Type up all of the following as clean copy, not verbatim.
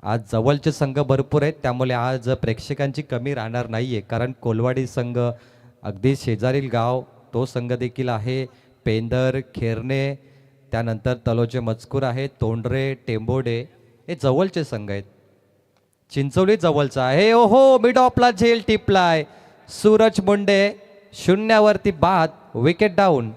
आज जवळचे संघ भरपूर आहेत, त्यामुळे आज प्रेक्षकांची कमी राहणार नाही आहे. कारण कोलवाडी संघ अगदी शेजारील गाव तो संघ देखील आहे. पेंदर, खेरणे, त्यानंतर तलोचे मजकूर आहे, तोंडरे, टेंबोडे हे जवळचे संघ आहेत. चिंचोली जवळचा आहे. ओहो, मिड ऑफला झेल टिपलाय. सूरज मुंडे शून्यावरती बाद, विकेट डाऊन.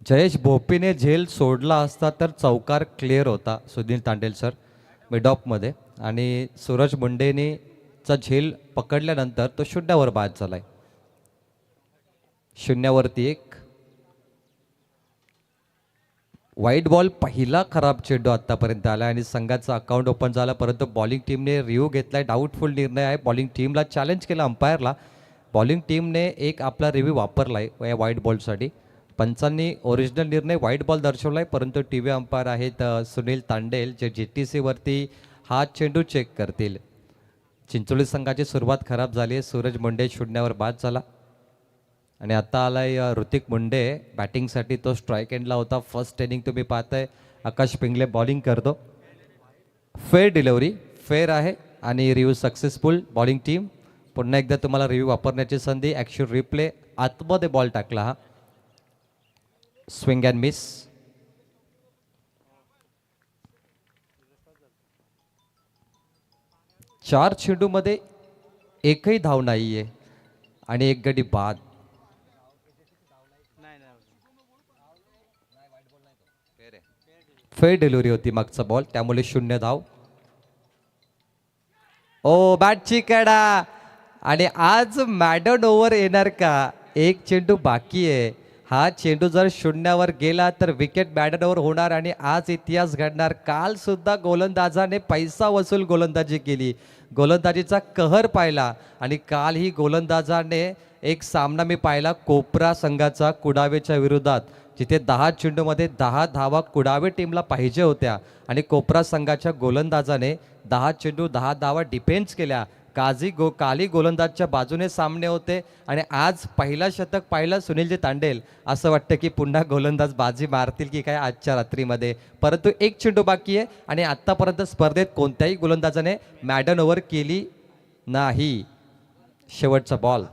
जयेश भोपीने झेल सोडला असता तर चौकार क्लिअर होता सुनील तांडेल सर मिडॉपमध्ये. आणि सूरज मुंडेने चा झेल पकडल्यानंतर तो शून्यावर बाद झालाय. शून्यावरती एक. व्हाईट बॉल पहिला खराब चेंडू आतापर्यंत आला आणि संघाचा अकाउंट ओपन झाला, परंतु बॉलिंग टीमने रिव्ह्यू घेतलाय. डाऊटफुल निर्णय आहे. बॉलिंग टीमला चॅलेंज केलं अंपायरला. बॉलिंग टीमने एक आपला रिव्ह्यू वापरलाय या व्हाईट बॉलसाठी. पंचांनी ओरिजिनल निर्णय व्हाईट बॉल दर्शवलाय, परंतु टी व्ही अंपायर आहेत सुनील तांडेल जे GTC वरती हा चेंडू चेक करतील. चिंचोली संघाची सुरुवात खराब झाली आहे. सूरज मुंडे शून्यावर बाद झाला आणि आता आलाय ऋतिक मुंडे बॅटिंगसाठी. तो स्ट्राईक एंडला होता. फर्स्ट इनिंग तुम्ही पाहताय. आकाश पिंगले बॉलिंग करतो. फेअर डिलिव्हरी, फेअर आहे आणि रिव्ह्यू सक्सेसफुल. बॉलिंग टीम पुन्हा एकदा तुम्हाला रिव्ह्यू वापरण्याची संधी. ॲक्शन रिप्ले, आतमध्ये बॉल टाकला हा. Swing and miss. चार चेंडूमध्ये एकही धाव नाहीये आणि एक गडी बाद. फेअर डिलिव्हरी होती मागचा बॉल, त्यामुळे 0 धाव. ओ बॅटची कडा आणि आज मॅडन ओव्हर येणार का? एक चेंडू बाकी आहे. हा चेंडू जर शून्यावर गेला तर विकेट मॅडन ओव्हर होणार आणि आज इतिहास घडणार. काल सुद्धा गोलंदाजाने पैसा वसूल गोलंदाजी केली, गोलंदाजीचा कहर पाहिला आणि काल ही गोलंदाजाने एक सामना मी पाहिला कोपरा संघाचा कुडावेच्या विरोधात, जिथे 10 चेंडूमध्ये 10 धावा कुडावे टीमला पाहिजे होत्या आणि कोपरा संघाच्या गोलंदाजाने 10 चेंडू 10 धावा डिफेन्स केल्या. काली गोलंदाजच्या बाजूने सामने होते आणि आज पहिला शतक पाहिला सुनीलजी तांडेल. असं वाटतं की पुन्हा गोलंदाज बाजी मारतील की काय आजच्या रात्रीमध्ये. परंतु एक चेंडू बाकी आहे आणि आत्तापर्यंत स्पर्धेत कोणत्याही गोलंदाजाने मॅडन ओव्हर केली नाही. शेवटचा बॉल.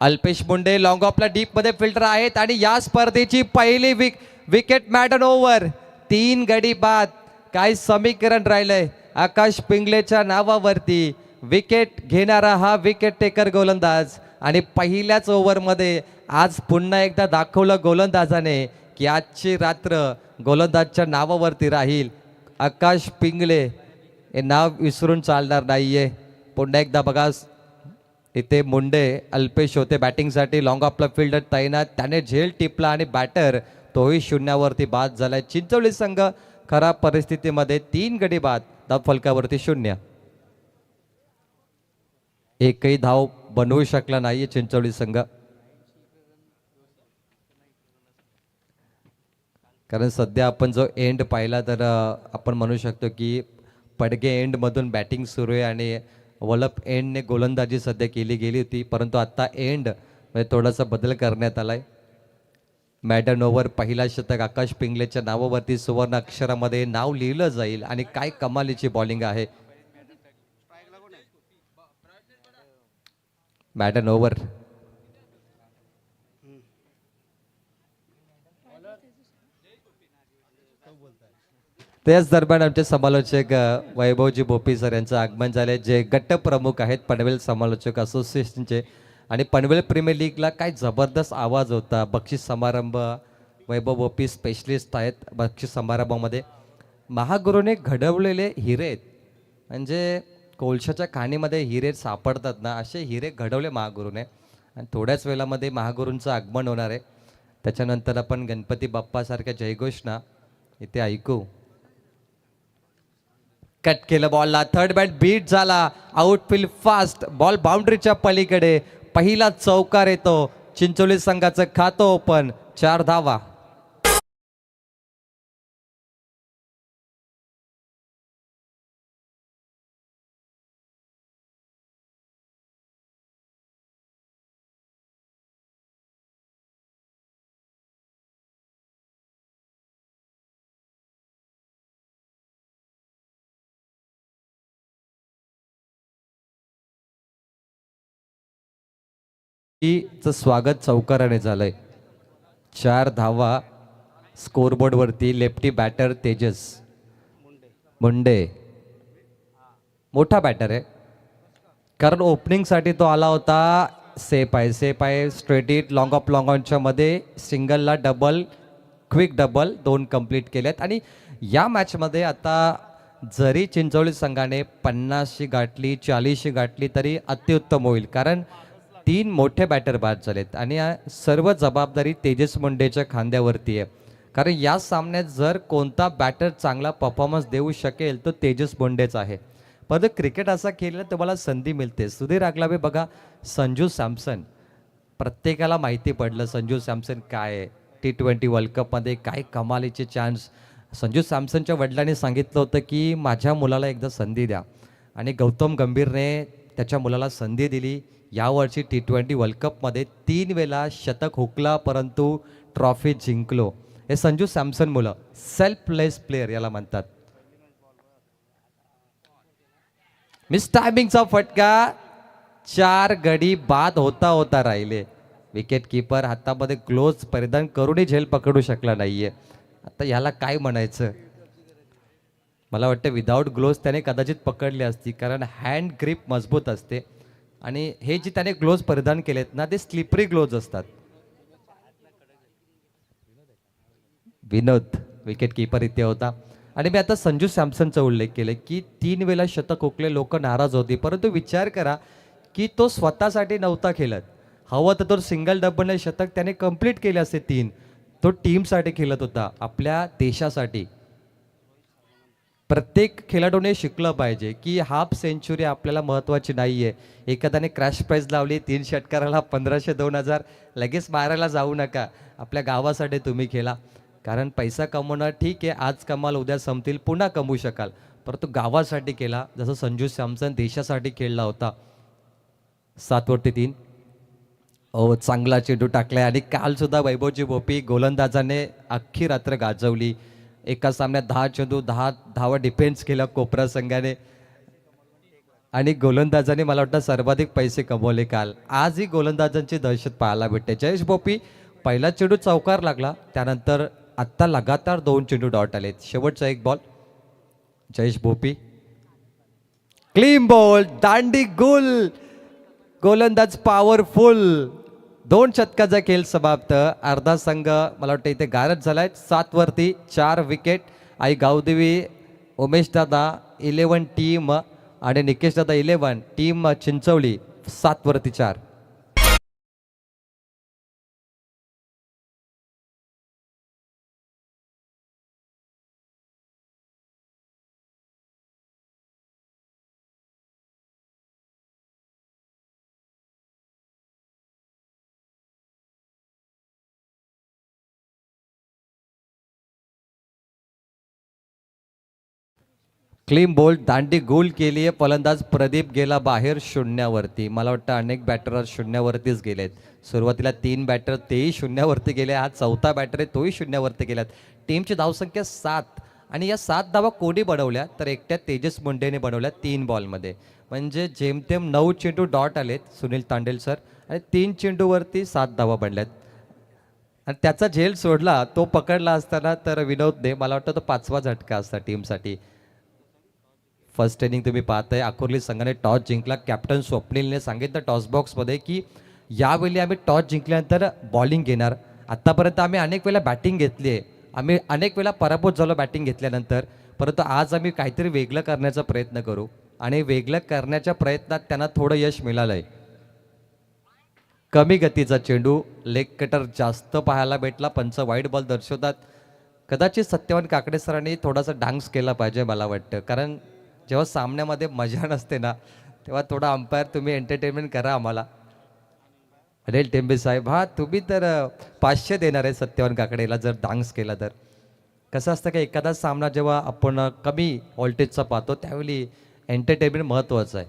अल्पेश मुंडे लॉंग ऑफला डीपमध्ये फिल्टर आहेत आणि या स्पर्धेची पहिली विकेट मॅडन ओव्हर. 3 गडी बाद. काय समीकरण राहिलंय? आकाश पिंगलेच्या नावावरती विकेट घेणारा हा विकेट टेकर गोलंदाज आणि पहिल्याच ओव्हरमध्ये आज पुन्हा एकदा दाखवलं गोलंदाजाने की आजची रात्र गोलंदाजच्या नावावरती राहील. आकाश पिंगले हे नाव विसरून चालणार नाहीये. पुन्हा एकदा बघा, इथे मुंडे अल्पेश होते बॅटिंगसाठी. लॉंग ऑफला फिल्डर तैनात, त्याने झेल टिपला आणि बॅटर तोही शून्यावरती बाद झालाय. चिंचोली संघ खराब परिस्थितीमध्ये 3 गडी बाद, धाव फलकावरती 0. एकही धाव बनवू शकला नाहीये चिंचोली संघ. कारण सध्या आपण जो एंड पाहिला तर आपण म्हणू शकतो की पडगे एंड मधून बॅटिंग सुरू आहे आणि वलप एंडने गोलंदाजी सध्या केली गेली होती, परंतु आता एंड म्हणजे थोडासा बदल करण्यात आलाय. मॅडन ओव्हर पहिला शतक आकाश पिंगलेच्या नावावरती सुवर्ण अक्षरामध्ये नाव लिहिलं जाईल आणि काय कमालीची बॉलिंग आहे. Madden over. त्याच दरम्यान आमचे समालोचक वैभवजी भोपी सर यांचं आगमन झाले, जे गट प्रमुख आहेत पनवेल समालोचक असोसिएशनचे. आणि पनवेल प्रीमियर लीगला काय जबरदस्त आवाज होता. बक्षीस समारंभ, वैभव भोपी स्पेशलिस्ट आहेत बक्षीस समारंभामध्ये. महागुरूने घडवलेले हिरे आहेत, म्हणजे कोळशाच्या खाणीमध्ये हिरे सापडतात ना, असे हिरे घडवले महागुरूने. आणि थोड्याच वेळामध्ये महागुरूंचं आगमन होणार आहे. त्याच्यानंतर आपण गणपती बाप्पासारख्या जयघोषणा इथे ऐकू. कट केलं बॉलला, थर्ड बॅट बीट झाला, आउटफील्ड फास्ट, बॉल बाउंड्रीच्या पलीकडे, पहिला चौकार येतो, चिंचोली संघाचं खातं ओपन, 4 धावा. चं स्वागत चौकाराने झालंय. 4 धावा स्कोरबोर्ड वरती. लेफ्टी बॅटर तेजस मुंडे मोठा बॅटर आहे, कारण ओपनिंगसाठी तो आला होता. सेफ आहे, straight hit, long off long ऑनच्या मध्ये सिंगलला डबल, क्विक डबल 2 कंप्लीट केलेत. आणि या मॅचमध्ये आता जरी चिंचोली संघाने 50शी गाठली, 40शी गाठली तरी अतिउत्तम होईल, कारण 3 मोठे बॅटर बाद झालेत आणि सर्व जबाबदारी तेजस मुंडेच्या खांद्यावरती आहे. कारण या सामन्यात जर कोणता बॅटर चांगला परफॉर्मन्स देऊ शकेल तो तेजस मुंडेच आहे. परंतु क्रिकेट असा खेळला तुम्हाला संधी मिळते. सुधीर आगलावे बघा, संजू सॅमसन, प्रत्येकाला माहिती पडलं संजू सॅमसन काय आहे, T20 वर्ल्ड कपमध्ये काय कमालीचे चान्स. संजू सॅमसनच्या वडिलांनी सांगितलं होतं की माझ्या मुलाला एकदा संधी द्या, आणि गौतम गंभीरने त्याच्या मुलाला संधी दिली. यावर्षी T20 वर्ल्ड कपमध्ये 3 वेळा शतक हुकला, परंतु ट्रॉफी जिंकलो. हे संजू सॅमसन मुलं, सेल्फलेस प्लेअर याला म्हणतात. मिस टायमिंगचा फटका, 4 गडी बाद होता होता राहिले. विकेट किपर हातामध्ये ग्लोव्ज परिधान करूनही झेल पकडू शकला नाहीये. आता याला काय म्हणायचं. मला वाटतं विदाऊट ग्लोव्ज त्याने कदाचित पकडली असती, कारण हँड ग्रिप मजबूत असते. आणि हे जे त्याने ग्लोव्ज परिधान केलेत ना, ते स्लिपरी ग्लोव्ज असतात. विनोद विकेट किपर इथे होता. आणि मी आता संजू सॅमसनचा उल्लेख केले की 3 वेळा शतक हुकले, लोक नाराज होती, परंतु विचार करा की तो स्वतःसाठी नव्हता खेळत. हवं तर तो सिंगल डबल शतक त्याने कंप्लीट केले असते 3. तो टीमसाठी खेळत होता, आपल्या देशासाठी. प्रत्येक खेळाडूने शिकलं पाहिजे की हाफ सेंचुरी आपल्याला महत्त्वाची नाही आहे. एखाद्याने क्रॅश प्राईज लावली 3 षटकाराला 1500 2000, लगेच मारायला जाऊ नका. आपल्या गावासाठी तुम्ही खेळा, कारण पैसा कमवणं ठीक आहे, आज कमाल उद्या संपतील, पुन्हा कमवू शकाल, परंतु गावासाठी केला. जसं संजू सॅमसन देशासाठी खेळला होता. 7 वरती 3. चांगला चेंडू टाकलाय. आणि काल सुद्धा वैभवजी भोपी गोलंदाजाने अख्खी रात्र गाजवली. एका सामन्यात 10 चेंडू 10 धावा डिफेन्स केला कोपरा संघाने, आणि गोलंदाजाने मला वाटतं सर्वाधिक पैसे कमवले काल. आजही गोलंदाजांची दहशत पाहायला भेटते. जयेश भोपी पहिला चेंडू चौकार लागला, त्यानंतर आत्ता लगातार 2 चेंडू डॉट आलेत. शेवटचा एक ball. Jayesh Bhopi clean ball, दांडी गुल, गोलंदाज पॉवरफुल. 2 षटकाचा खेळ समाप्त. अर्धा संघ मला वाटतं इथे गारद झालाय. 7 वरती 4 विकेट. आई गावदेवी, उमेश दादा 11 टीम, आणि निकेश दादा 11 टीम चिंचवली. 7 वरती 4. क्लीन बोल्ड, दांडी गोल केली आहे. फलंदाज प्रदीप गेला बाहेर शून्यावरती. मला वाटतं अनेक बॅटर शून्यावरतीच गेलेत. सुरुवातीला 3 बॅटर तेही शून्यावरती गेले. हा 4था बॅटर आहे, तोही शून्यावरती गेलात. टीमची धावसंख्या 7, आणि या 7 धावा कोणी बनवल्या तर एकट्या तेजस मुंडेने बनवल्या 3 बॉलमध्ये. म्हणजे जेमतेम 9 चेंडू डॉट आलेत सुनील तांडेल सर, आणि 3 चेंडूवरती 7 धावा बनल्यात. आणि त्याचा झेल सोडला, तो पकडला असताना तर विनोदने, मला वाटतं तो 5वा झटका असता टीमसाठी. फर्स्ट इनिंग तुम्ही पाहताय, अकोर्ली संघाने टॉस जिंकला. कॅप्टन स्वप्नीलने सांगितलं टॉस बॉक्समध्ये की यावेळी आम्ही टॉस जिंकल्यानंतर बॉलिंग घेणार. आत्तापर्यंत आम्ही अनेक वेळा बॅटिंग घेतली आहे, आम्ही अनेक वेळा पराभूत झालो बॅटिंग घेतल्यानंतर, परंतु आज आम्ही काहीतरी वेगळं करण्याचा प्रयत्न करू. आणि वेगळं करण्याच्या प्रयत्नात त्यांना थोडं यश मिळालं आहे. कमी गतीचा चेंडू, लेग कटर जास्त पाहायला भेटला. पंच वाईड बॉल दर्शवतात. कदाचित सत्यवान काकडे सरांनी थोडासा डान्स केला पाहिजे मला वाटतं, कारण जेव्हा सामन्यामध्ये मजा नसते ना, तेव्हा थोडा अंपायर तुम्ही एंटरटेनमेंट करा आम्हाला. अनिल टेंबे साहेब, हा तुम्ही तर 500 देणार आहे सत्यवान काकडेला जर डान्स केला तर. कसं असतं का, एखादा सामना जेव्हा आपण कमी व्होल्टेजचा पाहतो त्यावेळी एंटरटेनमेंट महत्त्वाचं आहे.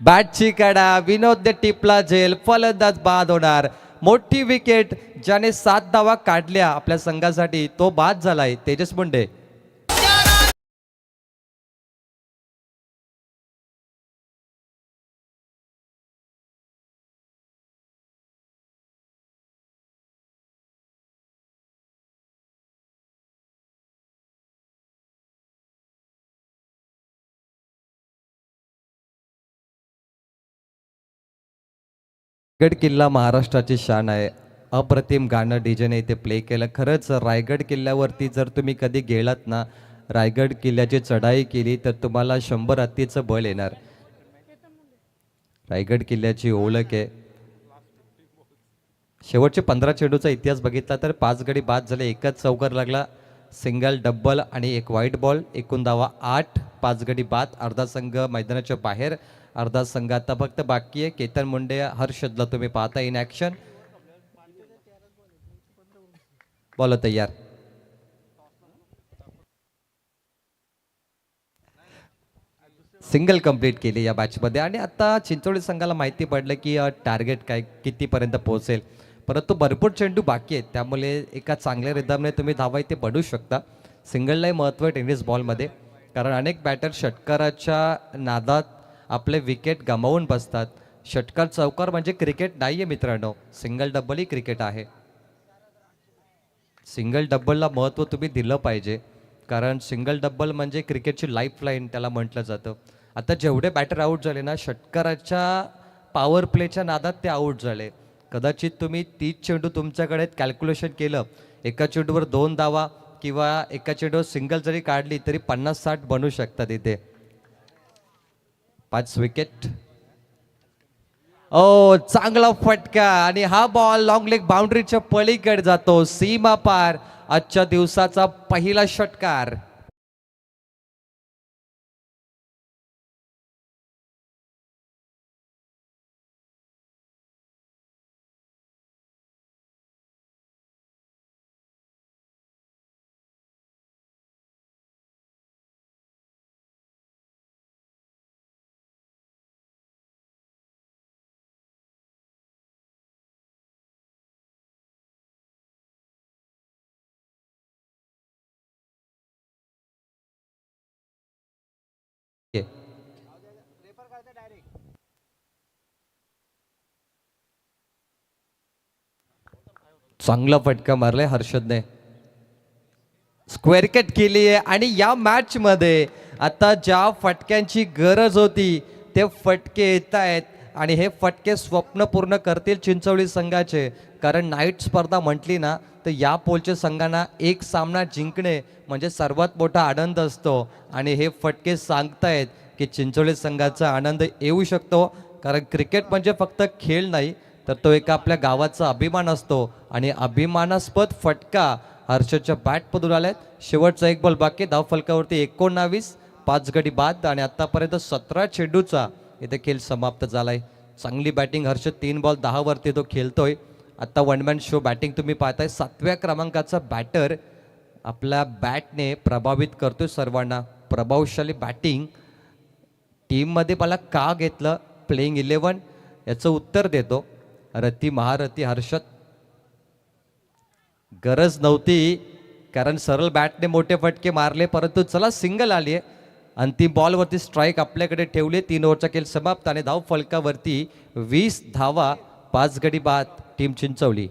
बॅटची कडा, विनोद टिपला झेल, फलंदाज बाद होणार. मोठी विकेट, ज्याने 7 धावा काढल्या आपल्या संघासाठी तो बाद झालाय, तेजस मुंडे. रायगड किल्ला महाराष्ट्राची शान आहे. अप्रतिम गाणं डीजेने इथे प्ले केलं. खरंच रायगड किल्ल्यावरती जर तुम्ही कधी गेलात ना, रायगड किल्ल्याची चढाई केली तर तुम्हाला 100 हत्तीचं बळ येणार. रायगड किल्ल्याची ओळख आहे. शेवटचे 15 चेंडूचा इतिहास बघितला तर 5 गडी बाद झाले, एकच चौकार लागला, सिंगल डब्बल आणि एक वाईट बॉल. एकूण धावा 8, 5 गडी बाद. अर्धा संघ मैदानाच्या बाहेर, अर्धा संघ आता फक्त बाकी आहे. केतन मुंडे, हर्षदला तुम्ही पाहता इन ॲक्शन. बॉल तयार. सिंगल कंप्लीट केली या मॅचमध्ये. आणि आता चिंचोळी संघाला माहिती पडलं की टार्गेट काय कितीपर्यंत पोहोचेल, परंतु भरपूर चेंडू बाकी आहेत, त्यामुळे एका चांगल्या रिदमने तुम्ही धावा इथे पडू शकता. सिंगललाही महत्त्व आहे टेनिस बॉलमध्ये, कारण अनेक बॅटर षटकाराच्या नादात आपले विकेट गमावून बसतात. षटकार चौकार म्हणजे क्रिकेट नाही आहे मित्रांनो, सिंगल डबलही क्रिकेट आहे. सिंगल डबलला महत्त्व तुम्ही दिलं पाहिजे, कारण सिंगल डबल म्हणजे क्रिकेटची लाईफ लाईन त्याला म्हटलं जातं. आता जेवढे बॅटर आऊट झाले ना, षटकाराच्या पॉवर प्लेच्या नादात ते आऊट झाले. कदाचित तुम्ही 30 चेंडू तुमच्याकडे कॅल्क्युलेशन केलं, एका चेंडूवर 2 धावा किंवा एका चेंडूवर सिंगल जरी काढली तरी 50-60 बनू शकतात इथे. 5 विकेट. ओ चांगला फटका, आणि हा बॉल लॉंग लेग बाउंड्रीच्या पलीकडे जातो, सीमा पार. आजच्या दिवसाचा पहिला षटकार. चांगला फटका मारलाय हर्षदने, स्क्वेअर कट केली आहे. आणि या मॅच मध्ये आता ज्या फटक्यांची गरज होती ते फटके येत आहेत, आणि हे फटके स्वप्न पूर्ण करतील चिंचवली संघाचे. कारण नाईट स्पर्धा म्हटली ना, तर या पोलच्या संघांना एक सामना जिंकणे म्हणजे सर्वात मोठा आनंद असतो. आणि हे फटके सांगतायत की चिंचवली संघाचा आनंद येऊ शकतो, कारण क्रिकेट म्हणजे फक्त खेळ नाही, तर तो एक आपल्या गावाचा अभिमान असतो. आणि अभिमानास्पद फटका हर्षदच्या बॅटमधून आल्यात. शेवटचा एक बॉल बाकी, धाव फलकावरती 19, 5 गडी बाद. आणि आतापर्यंत 17 चेंडूचा इथे खेळ समाप्त झालाय. चांगली बॅटिंग हर्षद, 3 बॉल 10 वरती तो खेळतोय. आता वन मॅन शो बॅटिंग तुम्ही पाहताय. 7व्या क्रमांकाचा बॅटर आपल्या बॅटने प्रभावित करतोय सर्वांना. प्रभावशाली बॅटिंग. टीममध्ये मला का घेतलं, प्लेइंग 11 याचं उत्तर देतो. रती महारथी हर्षद, गरज नव्हती, कारण सरळ बॅटने मोठे फटके मारले, परंतु चला सिंगल आली आहे. अंतिम बॉलवरती स्ट्राईक आपल्याकडे ठेवले. 3 ओव्हरचा खेळ समाप्त. आणि धाव फलकावरती 20 धावा, 5 गडी बाद. टीम चिंचवली.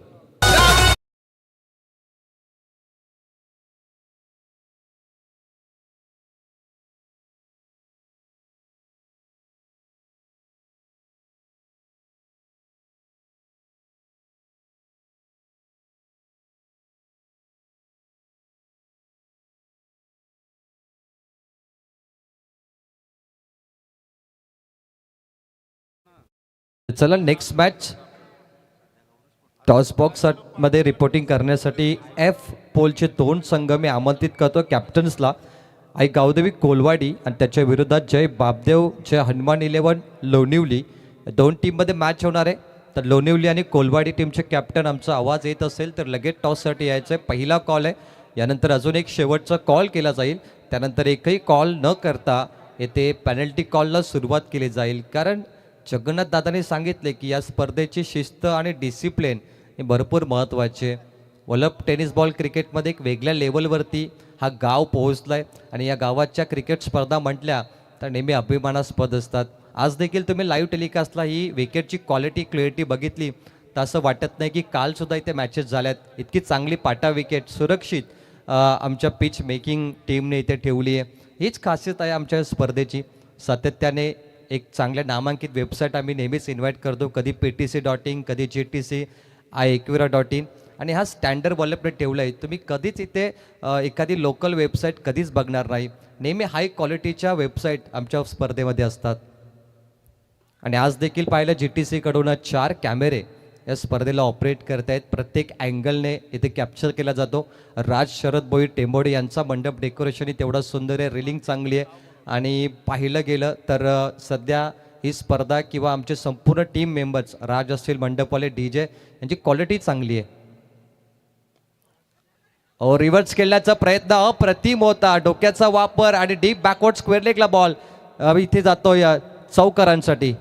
चला नेक्स्ट मॅच टॉस बॉक्स मध्ये रिपोर्टिंग करण्यासाठी एफ पोलचे 2 संघ मी आमंत्रित करतो कॅप्टन्सला. आई गावदेवी कोलवाडी आणि त्याच्या विरोधात जय बापदेव जय हनुमान 11 लोणिवली. 2 टीममध्ये मॅच होणार आहे. तर लोणिवली आणि कोलवाडी टीमचे कॅप्टन आमचा आवाज येत असेल तर लगेच टॉससाठी यायचं आहे. पहिला कॉल आहे. यानंतर अजून एक शेवटचा कॉल केला जाईल. त्यानंतर एकही कॉल न करता येथे पेनल्टी कॉलला सुरुवात केली जाईल. कारण जगन्नाथ दादांनी सांगितले की या स्पर्धेची शिस्त आणि डिसिप्लिन हे भरपूर महत्त्वाचे. वलप टेनिस बॉल क्रिकेटमध्ये एक वेगळ्या लेवलवरती हा गाव पोहोचला आहे आणि या गावाच्या क्रिकेट स्पर्धा म्हटल्या तर नेहमी अभिमानास्पद असतात. आज देखील तुम्ही लाईव्ह टेलिकास्टला ही विकेटची क्वालिटी क्लिअरिटी बघितली तर असं वाटत नाही की कालसुद्धा इथे मॅचेस झाल्यात. इतकी चांगली पाटा विकेट सुरक्षित आमच्या पिच मेकिंग टीमने इथे ठेवली आहे. हीच खासियत आहे आमच्या स्पर्धेची. सातत्याने एक चांगल्या नामांकित वेबसाईट आम्ही नेहमीच इन्व्हाइट करतो. कधी PTC.in, कधी GTC, iEquira.in आणि हा स्टँडर्ड वॉलेपने ठेवला आहे. तुम्ही कधीच इथे एखादी लोकल वेबसाईट कधीच बघणार नाही. नेहमी हाय क्वालिटीच्या वेबसाईट आमच्या स्पर्धेमध्ये असतात. आणि आज देखील पाहिलं GTCकडून 4 कॅमेरे या स्पर्धेला ऑपरेट करत आहेत. प्रत्येक अँगलने इथे कॅप्चर केला जातो. राज शरद भोई टेंबोडे यांचा मंडप डेकोरेशनही तेवढा सुंदर आहे. रिलिंग चांगली आहे. आणि पाहिलं गेलं तर सध्या ही स्पर्धा किंवा आमचे संपूर्ण टीम मेंबर्स राज असतील मंडपवाले DJ यांची क्वालिटी चांगली आहे. रिव्हर्स खेळण्याचा प्रयत्न अप्रतिम होता. डोक्याचा वापर आणि डीप बॅकवर्ड स्क्वेअर लेगला बॉल इथे जातो या चौकारांसाठी.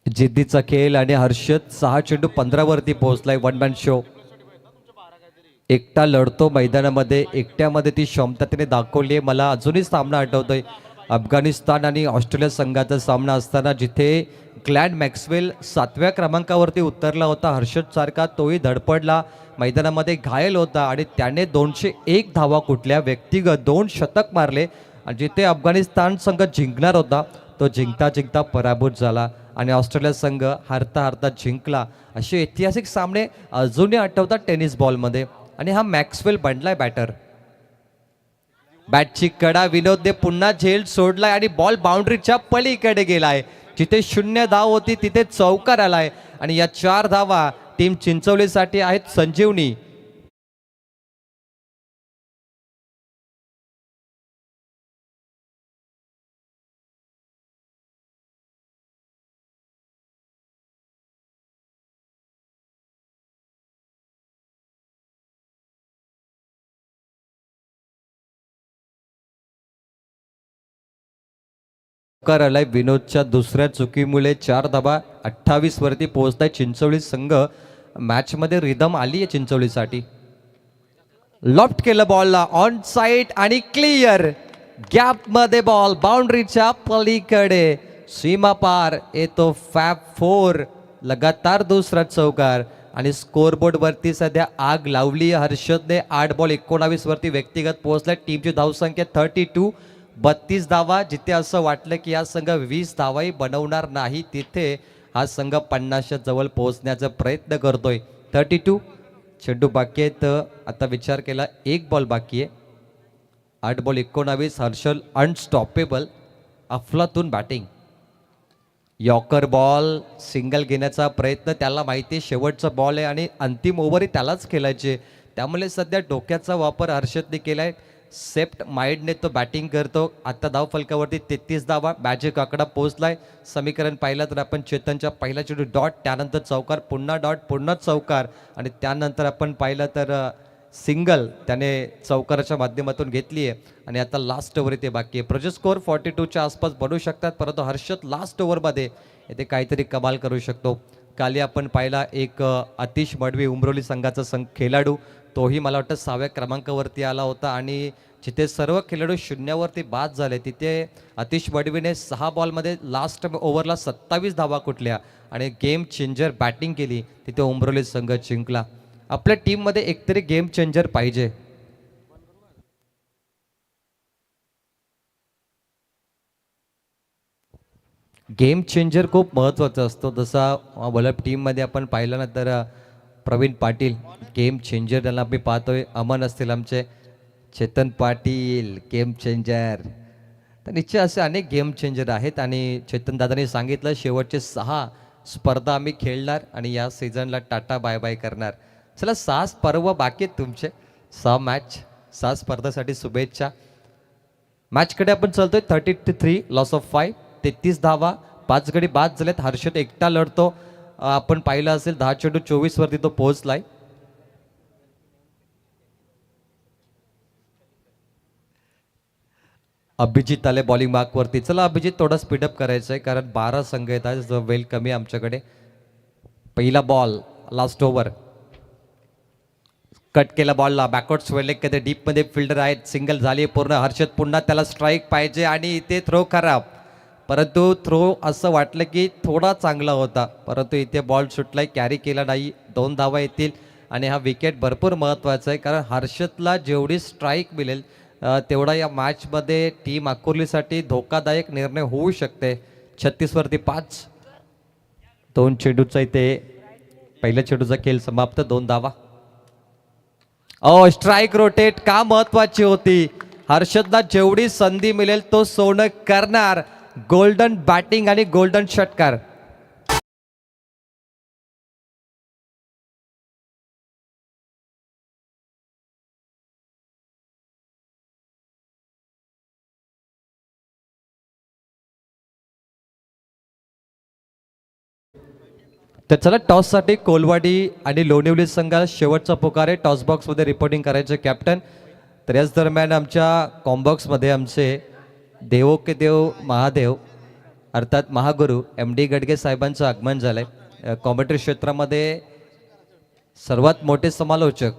जिद्दीचा खेळ आणि हर्षद 6 चेंडू 15 वरती पोहोचलाय. 1 मॅन शो. एकटा लढतो मैदानामध्ये. एकट्यामध्ये ती क्षमता त्याने दाखवली आहे. मला अजूनही सामना आठवतोय अफगाणिस्तान आणि ऑस्ट्रेलिया संघाचा सामना असताना जिथे ग्लॅन मॅक्सवेल 7व्या क्रमांकावरती उतरला होता. हर्षद सारखा तोही धडपडला, मैदानामध्ये घायल होता आणि त्याने 201 धावा कुठल्या व्यक्तिगत 2 शतक मारले. आणि जिथे अफगाणिस्तान संघ जिंकणार होता तो जिंकता जिंकता पराभूत झाला आणि ऑस्ट्रेलिया संघ हारता हारता जिंकला. असे ऐतिहासिक सामने अजूनही आठवतात टेनिस बॉलमध्ये. आणि हा मॅक्सवेल बनलाय बॅटर. बॅटची कडा विनोदने पुन्हा झेल सोडलाय आणि बॉल बाउंड्रीच्या पलीकडे गेलाय. जिथे 0 धाव होती तिथे चौकार आलाय आणि या 4 धावा टीम चिंचवलीसाठी आहेत संजीवनी. आलाय. विनोदच्या दुसऱ्या चुकीमुळे 4 धावा 28 वरती पोहोचताय चिंचवली संघ. मॅच मध्ये रिदम आली आहे चिंचवलीसाठी. लॉफ्ट केलं बॉलला ऑन साइड आणि क्लिअर. गॅप मध्ये बॉल बाउंड्रीच्या पलीकडे सीमा पार येतो. फॅब 4 लगातार दुसरा चौकार आणि स्कोरबोर्ड वरती सध्या आग लावली हर्षदने. 8 बॉल 19 वरती व्यक्तिगत पोहोचलाय. टीमची धावसंख्या 32. 32 धावा. जिथे असं वाटलं की हा संघ 20 धावाही बनवणार नाही तिथे हा संघ 50च्या जवळ पोहोचण्याचा प्रयत्न करतोय. 32 चेंडू बाकी आहेत. आता विचार केला 1 बॉल बाकी आहे. 8 बॉल 19. हर्षल अनस्टॉपेबल. अफलातून बॅटिंग. यॉकर बॉल सिंगल घेण्याचा प्रयत्न. त्याला माहिती आहे शेवटचा बॉल आहे आणि अंतिम ओव्हरही त्यालाच खेळायचे. त्यामुळे सध्या डोक्याचा वापर हर्षदने केलाय. सेफ्ट माइंडने तो बॅटिंग करतो. आता धाव फलकावरती 33 धावा. मॅजिक आकडा पोहोचलाय. समीकरण पाहिलं तर आपण चेतनच्या पहिला चेंडू डॉट, त्यानंतर चौकार, पुन्हा डॉट, पुन्हा चौकार आणि त्यानंतर आपण पाहिलं तर सिंगल त्याने चौकाराच्या माध्यमातून घेतली आहे आणि आता लास्ट ओव्हर इथे बाकी आहे. प्रोजेक्ट स्कोअर 42च्या आसपास बनवू शकतात, परंतु हर्षद लास्ट ओव्हरमध्ये इथे काहीतरी कमाल करू शकतो. काली आपण पाहिला एक आतिश मडवी उमरोली संघाचा खेळाडू, तोही मला वाटतं 6व्या क्रमांकावरती आला होता आणि जिथे सर्व खेळाडू शून्यावरती बाद झाले तिथे आतिश मडवीने 6 बॉलमध्ये लास्ट ओव्हरला 27 धावा कुठल्या आणि गेम चेंजर बॅटिंग केली. तिथे उमरोली संघ जिंकला. आपल्या टीममध्ये एकतरी गेम चेंजर पाहिजे. गेम चेंजर खूप महत्त्वाचा असतो. जसा बॉलर टीममध्ये आपण पाहिलं ना तर प्रवीण पाटील गेम चेंजर त्यांना आम्ही पाहतोय. अमन असतील आमचे, चेतन पाटील गेम चेंजर. तर निश्चय असे अनेक गेम चेंजर आहेत आणि चेतन दादांनी सांगितलं शेवटचे 6 स्पर्धा आम्ही खेळणार आणि या सीझनला टाटा बाय बाय करणार. चला 6 पर्व बाकी आहेत तुमचे, 6 मॅच, 6 स्पर्धासाठी शुभेच्छा. मॅचकडे आपण चालतोय. 33 लॉस ऑफ 5, 33 धावा, 5 गडी बाद झालेत. हर्षद एकटा लढतो. आपण पाहिलं असेल 10 चेंडू 24 वरती तो पोहोचलाय. अभिजित आले बॉलिंग मार्कवरती. चला अभिजित थोडा स्पीडअप करायचं आहे कारण 12 संघ येत आहेत. वेल कमी आमच्याकडे. पहिला बॉल, लास्ट ओव्हर. कट केला बॉलला, बॅकवर्ड स्वेलेक कधी डीपमध्ये फिल्डर आहेत. सिंगल झाली पूर्ण. हर्षद पुन्हा त्याला स्ट्राईक पाहिजे आणि इथे थ्रो खराब. परंतु थ्रो असं वाटलं की थोडा चांगला होता, परंतु इथे बॉल सुटलाय, कॅरी केला नाही. 2 धावा येतील आणि हा विकेट भरपूर महत्त्वाचा आहे कारण हर्षदला जेवढी स्ट्राईक मिळेल तेवढा या मॅचमध्ये टीम अकोर्लीसाठी धोकादायक निर्णय होऊ शकते. 36 वरती 5. 2 चेंडूचा इथे पहिल्या चेंडूचा खेळ समाप्त. 2 धावा. स्ट्राईक रोटेट का महत्वाची होती. हर्षदला जेवढी संधी मिळेल तो सोनं करणार. गोल्डन बॅटिंग आणि गोल्डन षटकार. तर चला टॉससाठी कोलवाडी आणि लोणिवली संघाला शेवटचा पुकार आहे. टॉस बॉक्समध्ये रिपोर्टिंग करायचे कॅप्टन. तर याच दरम्यान आमच्या कॉम्बॉक्समध्ये आमचे देवो के देव महादेव अर्थात महागुरु MD गडगे साहेबांचं आगमन झालंय. कॉमेंट्री क्षेत्रामध्ये सर्वात मोठे समालोचक.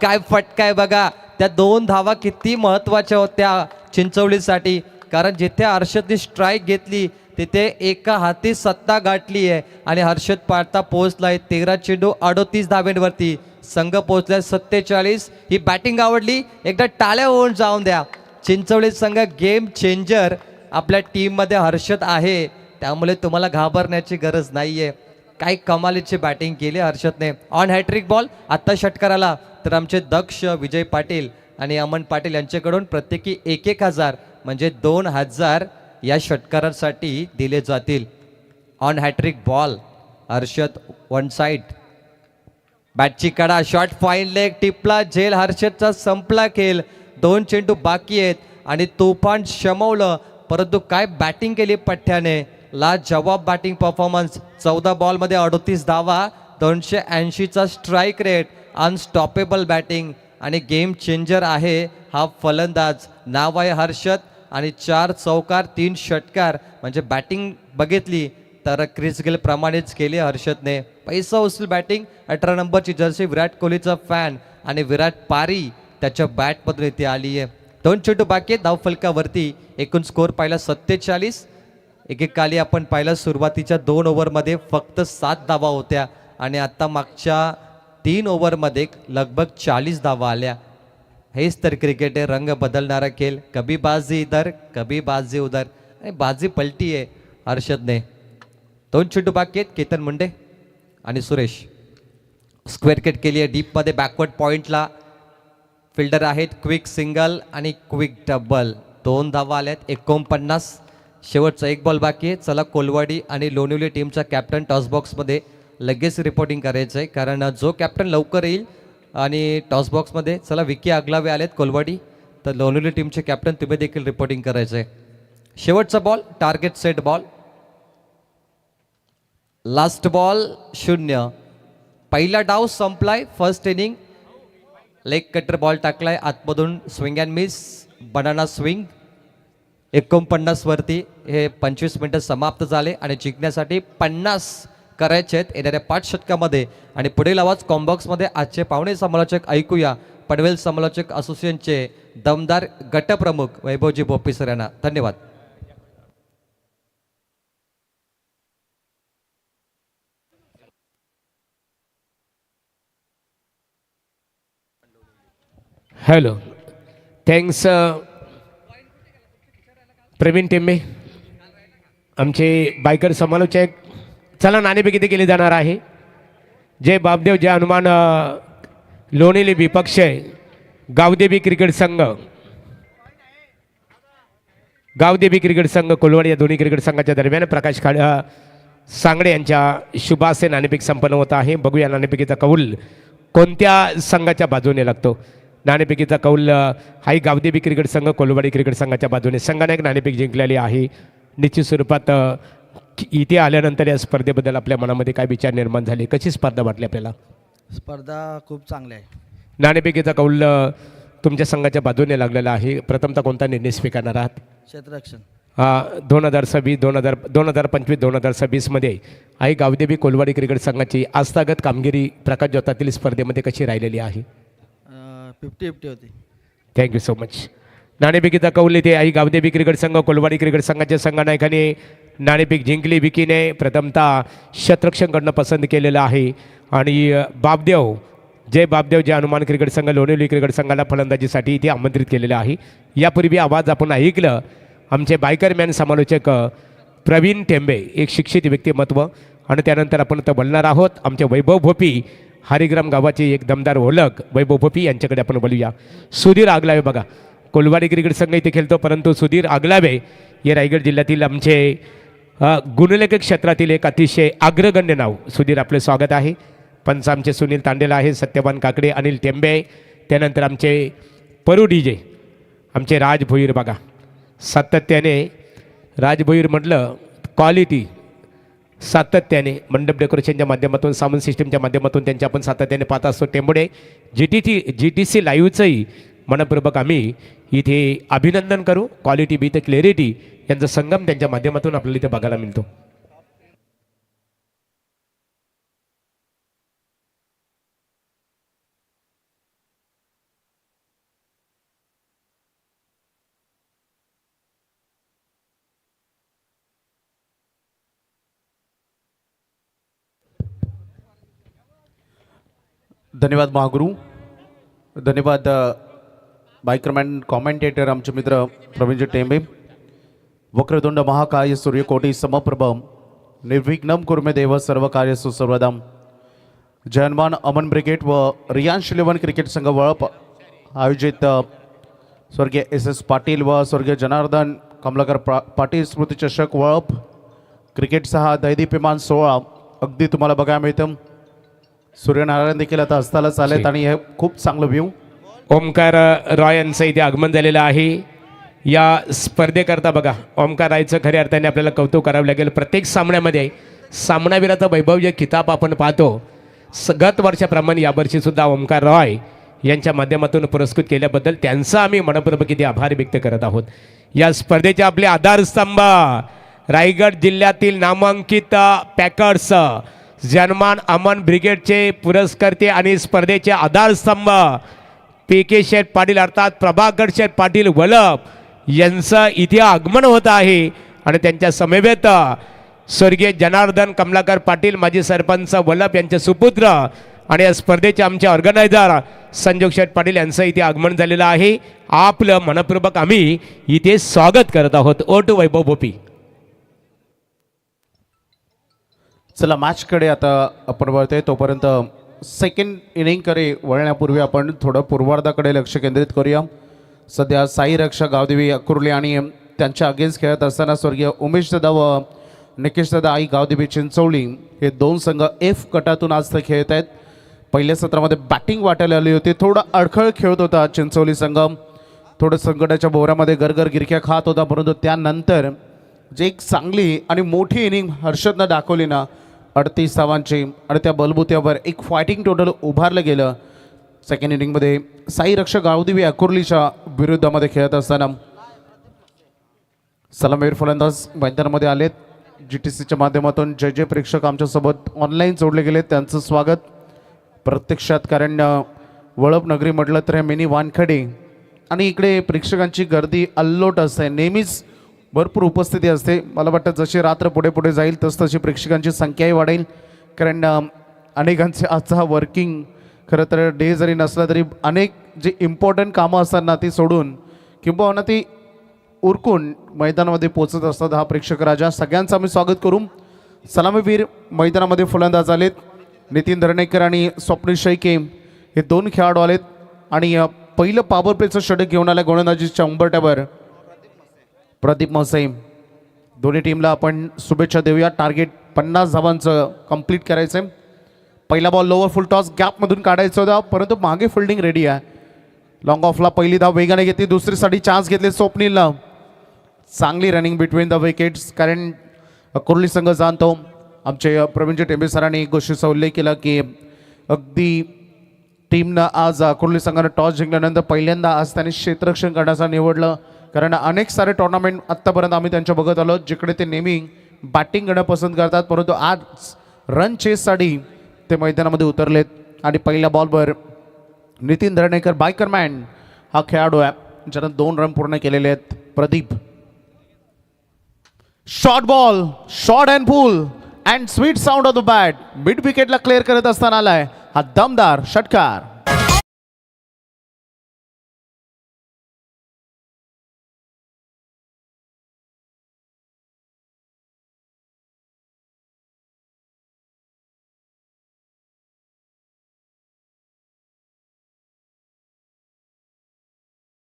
काय फटकाय बघा. त्या 2 धावा किती महत्वाच्या होत्या चिंचवलीसाठी कारण जिथे हर्षदने स्ट्राईक घेतली तिथे एका हाती सत्ता गाठली आहे आणि हर्षद पाडता पोहोचलाय 13 चेंडू 38 धाब्यांवरती. संघ पोहोचलाय 47. ही बॅटिंग आवडली, एकदा टाळ्या होऊन जाऊन द्या. चिंचवली संघ गेम चेंजर आपल्या टीममध्ये हर्षद आहे, त्यामुळे तुम्हाला घाबरण्याची गरज नाहीये. काही कमालीची बॅटिंग केली हर्षदने. ऑन हॅट्रिक बॉल आत्ता षटकाराला तर आमचे दक्ष विजय पाटील आणि अमन पाटील यांच्याकडून प्रत्येकी 1,000 म्हणजे 2,000 या षटकारासाठी दिले जातील. On hat trick ball Harshad one side. बॅटची कडा, शॉट फाईन लेग, टिपला झेल. हर्षदचा संपला खेळ. 2 चेंडू बाकी आहेत आणि तुफान शमवलं, परंतु काय बॅटिंग केली पठ्ठ्याने. जवाब बॅटिंग परफॉर्मन्स. 14 बॉलमध्ये 38 धावा, 280चा स्ट्राईक रेट. अनस्टॉपेबल बॅटिंग आणि गेम चेंजर आहे हा फलंदाज. नाव आहे हर्षद आणि 4 चौकार 3 षटकार. म्हणजे बॅटिंग बघितली तर क्रिस गेल प्रमाणेच केली हर्षदने. पैसा उचल बॅटिंग. 18 नंबरची जर्सी विराट कोहलीचा फॅन आणि विराट पारी त्याच्या बॅटमधून इथे आली आहे. 2 चेंडू बाकी आहेत धाव फलकावरती. एकूण स्कोर पाहिला 47. एकेकाली आपण पाहिलं सुरुवातीच्या 2 ओव्हरमध्ये फक्त 7 धावा होत्या आणि आता मागच्या 3 ओव्हरमध्ये लगभग 40 धावा आल्या. हेच तर क्रिकेट आहे, रंग बदलणारा खेळ. कभी बाजी इधर कभी बाजी उधर आणि बाजी पलटी आहे हर्षदने. 2 चेंडू बाकी आहेत. केतन मुंडे आणि सुरेश स्क्वेअर केट केली आहे डीपमध्ये. बॅकवर्ड पॉइंटला फिल्डर आहेत. क्विक सिंगल आणि क्विक डबल. 2 धावा आल्यात. 49. शेवटचा 1 बॉल बाकी आहे. चला कोलवाडी आणि लोणिवली टीमचा कॅप्टन टॉस बॉक्समध्ये लगेच रिपोर्टिंग करायचं आहे कारण जो कॅप्टन लवकर येईल आणि टॉस बॉक्समध्ये. चला विकी आगलावे आलेत कोलवाडी. तर लोणिवली टीमचे कॅप्टन तुम्ही देखील रिपोर्टिंग करायचं आहे. शेवटचा ball target set ball. Last ball 0. पहिला डाव संपलाय. First inning. Leg cutter ball टाकलाय आतमधून. Swing and miss, banana swing. 49 वरती हे 25 मिनिटं समाप्त झाले आणि जिंकण्यासाठी 50 करायचे आहेत येणाऱ्या 5 षटकामध्ये. आणि पुढील आवाज कॉम्बॉक्समध्ये आजचे पाहुणे समालोचक ऐकूया. पनवेल समालोचक असोसिएशनचे दमदार गटप्रमुख वैभवजी बोपीसर यांना. धन्यवाद. Hello. Thanks, Praveen Timme. आमचे बायकर समालोचक. चला नाणेफेक इथे केली जाणार आहे. जय बापदेव जय हनुमान लोणेली विपक्ष गावदेवी क्रिकेट संघ, गावदेवी क्रिकेट संघ कोलवाड या दोन्ही क्रिकेट संघाच्या दरम्यान प्रकाश सांगडे यांच्या शुभासे नाणेफेक संपन्न होत आहे. बघूया नाणेफेकीचा कौल कोणत्या संघाच्या बाजूने लागतो. नाणेफेकीचा कौल हाही गावदेवी क्रिकेट संघ कोलवाडी क्रिकेट संघाच्या बाजूने. संघाने एक नाणेफेक जिंकलेली आहे. निश्चित स्वरूपात इथे आल्यानंतर या स्पर्धेबद्दल आपल्या मनामध्ये काय विचार निर्माण झाले, कशी स्पर्धा वाटली आपल्याला? स्पर्धा खूप चांगली आहे. नाणेफेकीचा कौल तुमच्या संघाच्या बाजूने लागलेला आहे. प्रथमतः कोणता निर्णय स्वीकारणार आहात? क्षेत्ररक्षण. 2026 2025 2026 मध्ये आई गावदेवी कोलवाडी क्रिकेट संघाची आस्थागत कामगिरी प्रकाश जोतातील स्पर्धेमध्ये कशी राहिलेली आहे? 50-50 होती. Thank you so much. नाणेफेकीचा कौल इथे आई गावदेवी क्रिकेट संघ कोलवाडी क्रिकेट संघाच्या संघनायकाने नाणेफेक जिंकली. विकीने प्रथमतः शतरक्षणकडनं पसंत केलेलं आहे. आणि बापदेव जय बापदेव जय हनुमान क्रिकेट संघ लोणेली क्रिकेट संघाला फलंदाजीसाठी इथे आमंत्रित केलेलं आहे. यापूर्वी आवाज आपण ऐकलं आमचे बायकरमॅन समालोचक प्रवीण टेंबे, एक शिक्षित व्यक्तिमत्व. आणि त्यानंतर आपण तर बोलणार आहोत आमचे वैभव भोपी, हरिग्राम गावाची एक दमदार ओळख वैभव भोपी यांच्याकडे आपण बोलूया. सुधीर आगलावे बघा, कोलवाडी क्रिकेट संघ इथे खेळतो, परंतु सुधीर आगलावे हे रायगड जिल्ह्यातील आमचे गुणलेखक क्षेत्रातील एक अतिशय अग्रगण्य नाव. सुधीर आपले स्वागत आहे. पंच आमचे सुनील तांडेला आहे, सत्यवान काकडे, अनिल टेंबे, त्यानंतर आमचे परू डीजे, आमचे राज भोईर बघा. सातत्याने राज भोईर म्हटलं क्वालिटी, सातत्याने मंडप डेकोरेशनच्या माध्यमातून साऊंड सिस्टीमच्या माध्यमातून त्यांच्या आपण सातत्याने पाहत असतो. टेंबुडे GTC लाईव्हचंही मनपूर्वक आम्ही इथे अभिनंदन करू. क्वालिटी बी ते क्लॅरिटी यांचा संगम त्यांच्या माध्यमातून आपल्याला इथे बघायला मिळतो. धन्यवाद महागुरू. धन्यवाद बायकरमॅन कॉमेंटेटर आमचे मित्र प्रवीणजी टेंबे. वक्रतुंड महाकाय सूर्यकोटी समप्रभ निर्विघ्नं कुर्मे देव सर्व कार्यसु सर्वदम. जय हनुमान अमन ब्रिगेड व रियांश 11 क्रिकेट संघ वळप आयोजित स्वर्गीय SS पाटील व स्वर्गीय जनार्दन कमलाकर पाटील स्मृती चषक वळप क्रिकेटचा हा दैदीप्यमान सोहळा अगदी तुम्हाला बघायला मिळतं. सूर्यनारायण देखील आता हस्तालाच आलेत आणि हे खूप चांगलं व्ह्यू. ओमकार रॉय यांचं इथे आगमन झालेलं आहे. या स्पर्धेकरता बघा ओमकार रायचं खऱ्या अर्थाने आपल्याला कौतुक करावं लागेल. प्रत्येक सामन्यामध्ये सामनावीराचा वैभव जे किताब आपण पाहतो, गत वर्षाप्रमाणे यावर्षीसुद्धा ओमकार रॉय यांच्या माध्यमातून पुरस्कृत केल्याबद्दल त्यांचा आम्ही मनपूर्वक इथे आभार व्यक्त करत आहोत. या स्पर्धेचे आपले आधारस्तंभ रायगड जिल्ह्यातील नामांकित पॅकर्स जनमान अमन ब्रिगेडचे पुरस्कर्ते आणि स्पर्धेचे आधारस्तंभ PK शेठ पाटील अर्थात प्रभाकर शेठ पाटील वलप यांचं इथे आगमन होत आहे. आणि त्यांच्या समवेत स्वर्गीय जनार्दन कमलाकर पाटील माजी सरपंच वलप यांचे सुपुत्र आणि या स्पर्धेचे आमचे ऑर्गनायझर संजोग शेठ पाटील यांचं इथे आगमन झालेलं आहे. आपलं मनपूर्वक आम्ही इथे स्वागत करत आहोत. ओटू वैभव भोपी. चला मॅचकडे आता आपण वळतोय. तोपर्यंत सेकंड इनिंगकडे वळण्यापूर्वी आपण थोडं पूर्वार्धाकडे लक्ष केंद्रित करूया. सध्या साई रक्षा गावदेवी अकुर्ली आणि त्यांच्या अगेन्स्ट खेळत असताना स्वर्गीय उमेश दादा व निकेश दादा आई गावदेवी चिंचवली हे दोन संघ F गटातून आज ते खेळत आहेत. पहिल्या सत्रामध्ये बॅटिंग वाटायला आली होती, थोडा अडखळ खेळत होता चिंचवली संघ, थोडं संकटाच्या बोरामध्ये गरगर गिरक्या खात होता. परंतु त्यानंतर जे एक चांगली आणि मोठी इनिंग हर्षदनं दाखवली ना 38 धावांची, आणि त्या बलबुत्यावर एक फायटिंग टोटल उभारलं गेलं. सेकंड इनिंगमध्ये साई रक्षा गावदेवी अकुर्लीच्या विरुद्धामध्ये खेळत असताना सलामीर फलंदाज मैदानामध्ये आलेत. GTCच्या माध्यमातून जे प्रेक्षक आमच्यासोबत ऑनलाईन जोडले गेले त्यांचं स्वागत प्रत्यक्षात. कारण वळप नगरी म्हटलं तर हे मिनी वानखडे आणि इकडे प्रेक्षकांची गर्दी अल्लोट असते, नेहमीच भरपूर उपस्थिती असते. मला वाटतं जशी रात्र पुढे पुढे जाईल तशी प्रेक्षकांची संख्याही वाढेल. कारण अनेकांचे आजचा वर्किंग खरं तर डे जरी नसला तरी अनेक जे इम्पॉर्टंट कामं असतात ना ती सोडून किंबहुना ती उरकून मैदानामध्ये पोहोचत असतात हा प्रेक्षक राजा. सगळ्यांचं आम्ही स्वागत करू. सलामीवीर मैदानामध्ये फलंदाज आलेत. नितीन धरणेकर आणि स्वप्नील शेळके हे दोन खेळाडू आलेत आणि पहिलं पॉवर प्लेचं षटक घेऊन आलं गोलंदाजीच्या उंबरठ्यावर प्रदीप मसे. दोन्ही टीमला आपण शुभेच्छा देऊया. टार्गेट 50 धावांचं कंप्लीट करायचं आहे. पहिला बॉल लोअर फुल टॉस गॅपमधून काढायचा होता, परंतु मागे फिल्डिंग रेडी आहे. लॉंग ऑफला पहिली धाव वेगाने घेतली, दुसरीसाठी चान्स घेतले स्वप्नीलला. चांगली रनिंग बिटवीन द विकेट्स, कारण कुर्ली संघ जाणतो. आमचे प्रवीणजी टेंबे सरांनी एक गोष्टीचा उल्लेख केला की अगदी टीमनं आज कुर्ली संघानं टॉस जिंकल्यानंतर पहिल्यांदा आज त्यांनी क्षेत्ररक्षण करण्याचं निवडलं, कारण अनेक सारे टुर्नामेंट आत्तापर्यंत आम्ही त्यांच्या बघत आलो जिकडे ते नेहमी बॅटिंग करणं पसंत करतात, परंतु आज रन चेससाठी ते मैदानामध्ये उतरलेत. आणि पहिल्या बॉलवर नितीन धरणेकर बायकरमॅन हा खेळाडू आहे, ज्यानं 2 रन पूर्ण केलेले आहेत. Pradeep short ball, short and pull and sweet sound of the bat, mid विकेटला क्लिअर करत असताना आलाय हा दमदार षटकार.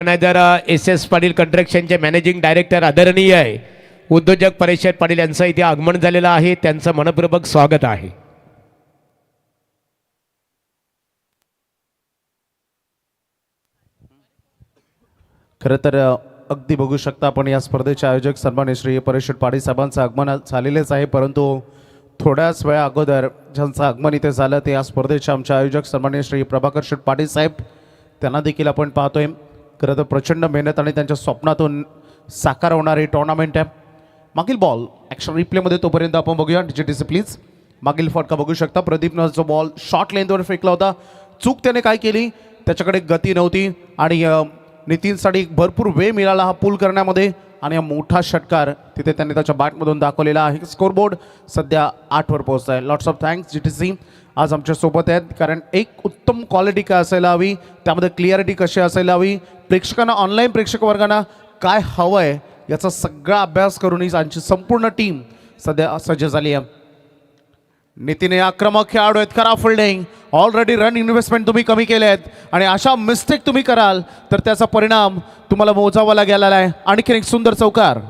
ऑर्गनायझर एस एस पाटील कंस्ट्रक्शनचे मॅनेजिंग डायरेक्टर आदरणीय आहे उद्योजक परेश पाटील यांचं इथे आगमन झालेलं आहे. त्यांचं मनपूर्वक स्वागत आहे. खरं तर अगदी बघू शकता आपण या स्पर्धेचे आयोजक सन्माननीय श्री परेश पाटील साहेबांचं आगमन झालेलेच आहे, परंतु थोड्याच वेळा अगोदर ज्यांचं आगमन इथे झालं ते या स्पर्धेचे आमचे आयोजक सन्माननीय श्री प्रभाकर पाटील साहेब, त्यांना देखील आपण पाहतोय. खरं तर प्रचंड मेहनत आणि त्यांच्या स्वप्नातून साकार होणारी टुर्नामेंट आहे. मागील बॉल ॲक्शन रिप्लेमध्ये तोपर्यंत आपण बघूया. डिजिटसी प्लीज. मागील फटका बघू शकता. प्रदीपनं जो बॉल शॉर्ट लेंथवर फेकला होता, चूक त्याने काय केली, त्याच्याकडे गती नव्हती आणि नितीनसाठी भरपूर वेळ मिळाला हा पूल करण्यामध्ये आणि हा मोठा षटकार तिथे त्यांनी त्याच्या बॅटमधून दाखवलेला आहे. स्कोरबोर्ड सध्या 8 वर पोहोचत आहे. लॉट्स ऑफ थँक्स GTC आज आमच्या सोबत आहेत, कारण एक उत्तम क्वालिटी काय असायला हवी, त्यामध्ये क्लिअरिटी कशी असायला हवी, प्रेक्षकांना ऑनलाईन प्रेक्षक वर्गांना काय हवं आहे याचा सगळा अभ्यास करून ही आमची संपूर्ण टीम सध्या सज्ज झाली आहे. नितीन आक्रमक खेळाडू आहेत, खरा फिल्डिंग, ऑलरेडी रन इन्व्हेस्टमेंट तुम्ही कमी केले आहेत आणि अशा मिस्टेक तुम्ही कराल तर त्याचा परिणाम तुम्हाला मोजावा लागेल आहे. आणखी एक सुंदर चौकार.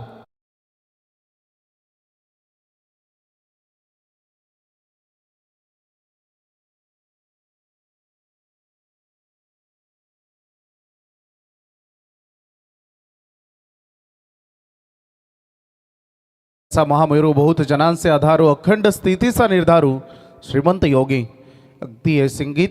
महामेरू बहुत जनांचे आधारू, अखंड स्थितीचा निर्धारू, श्रीमंत योगी. अगदी हे संगीत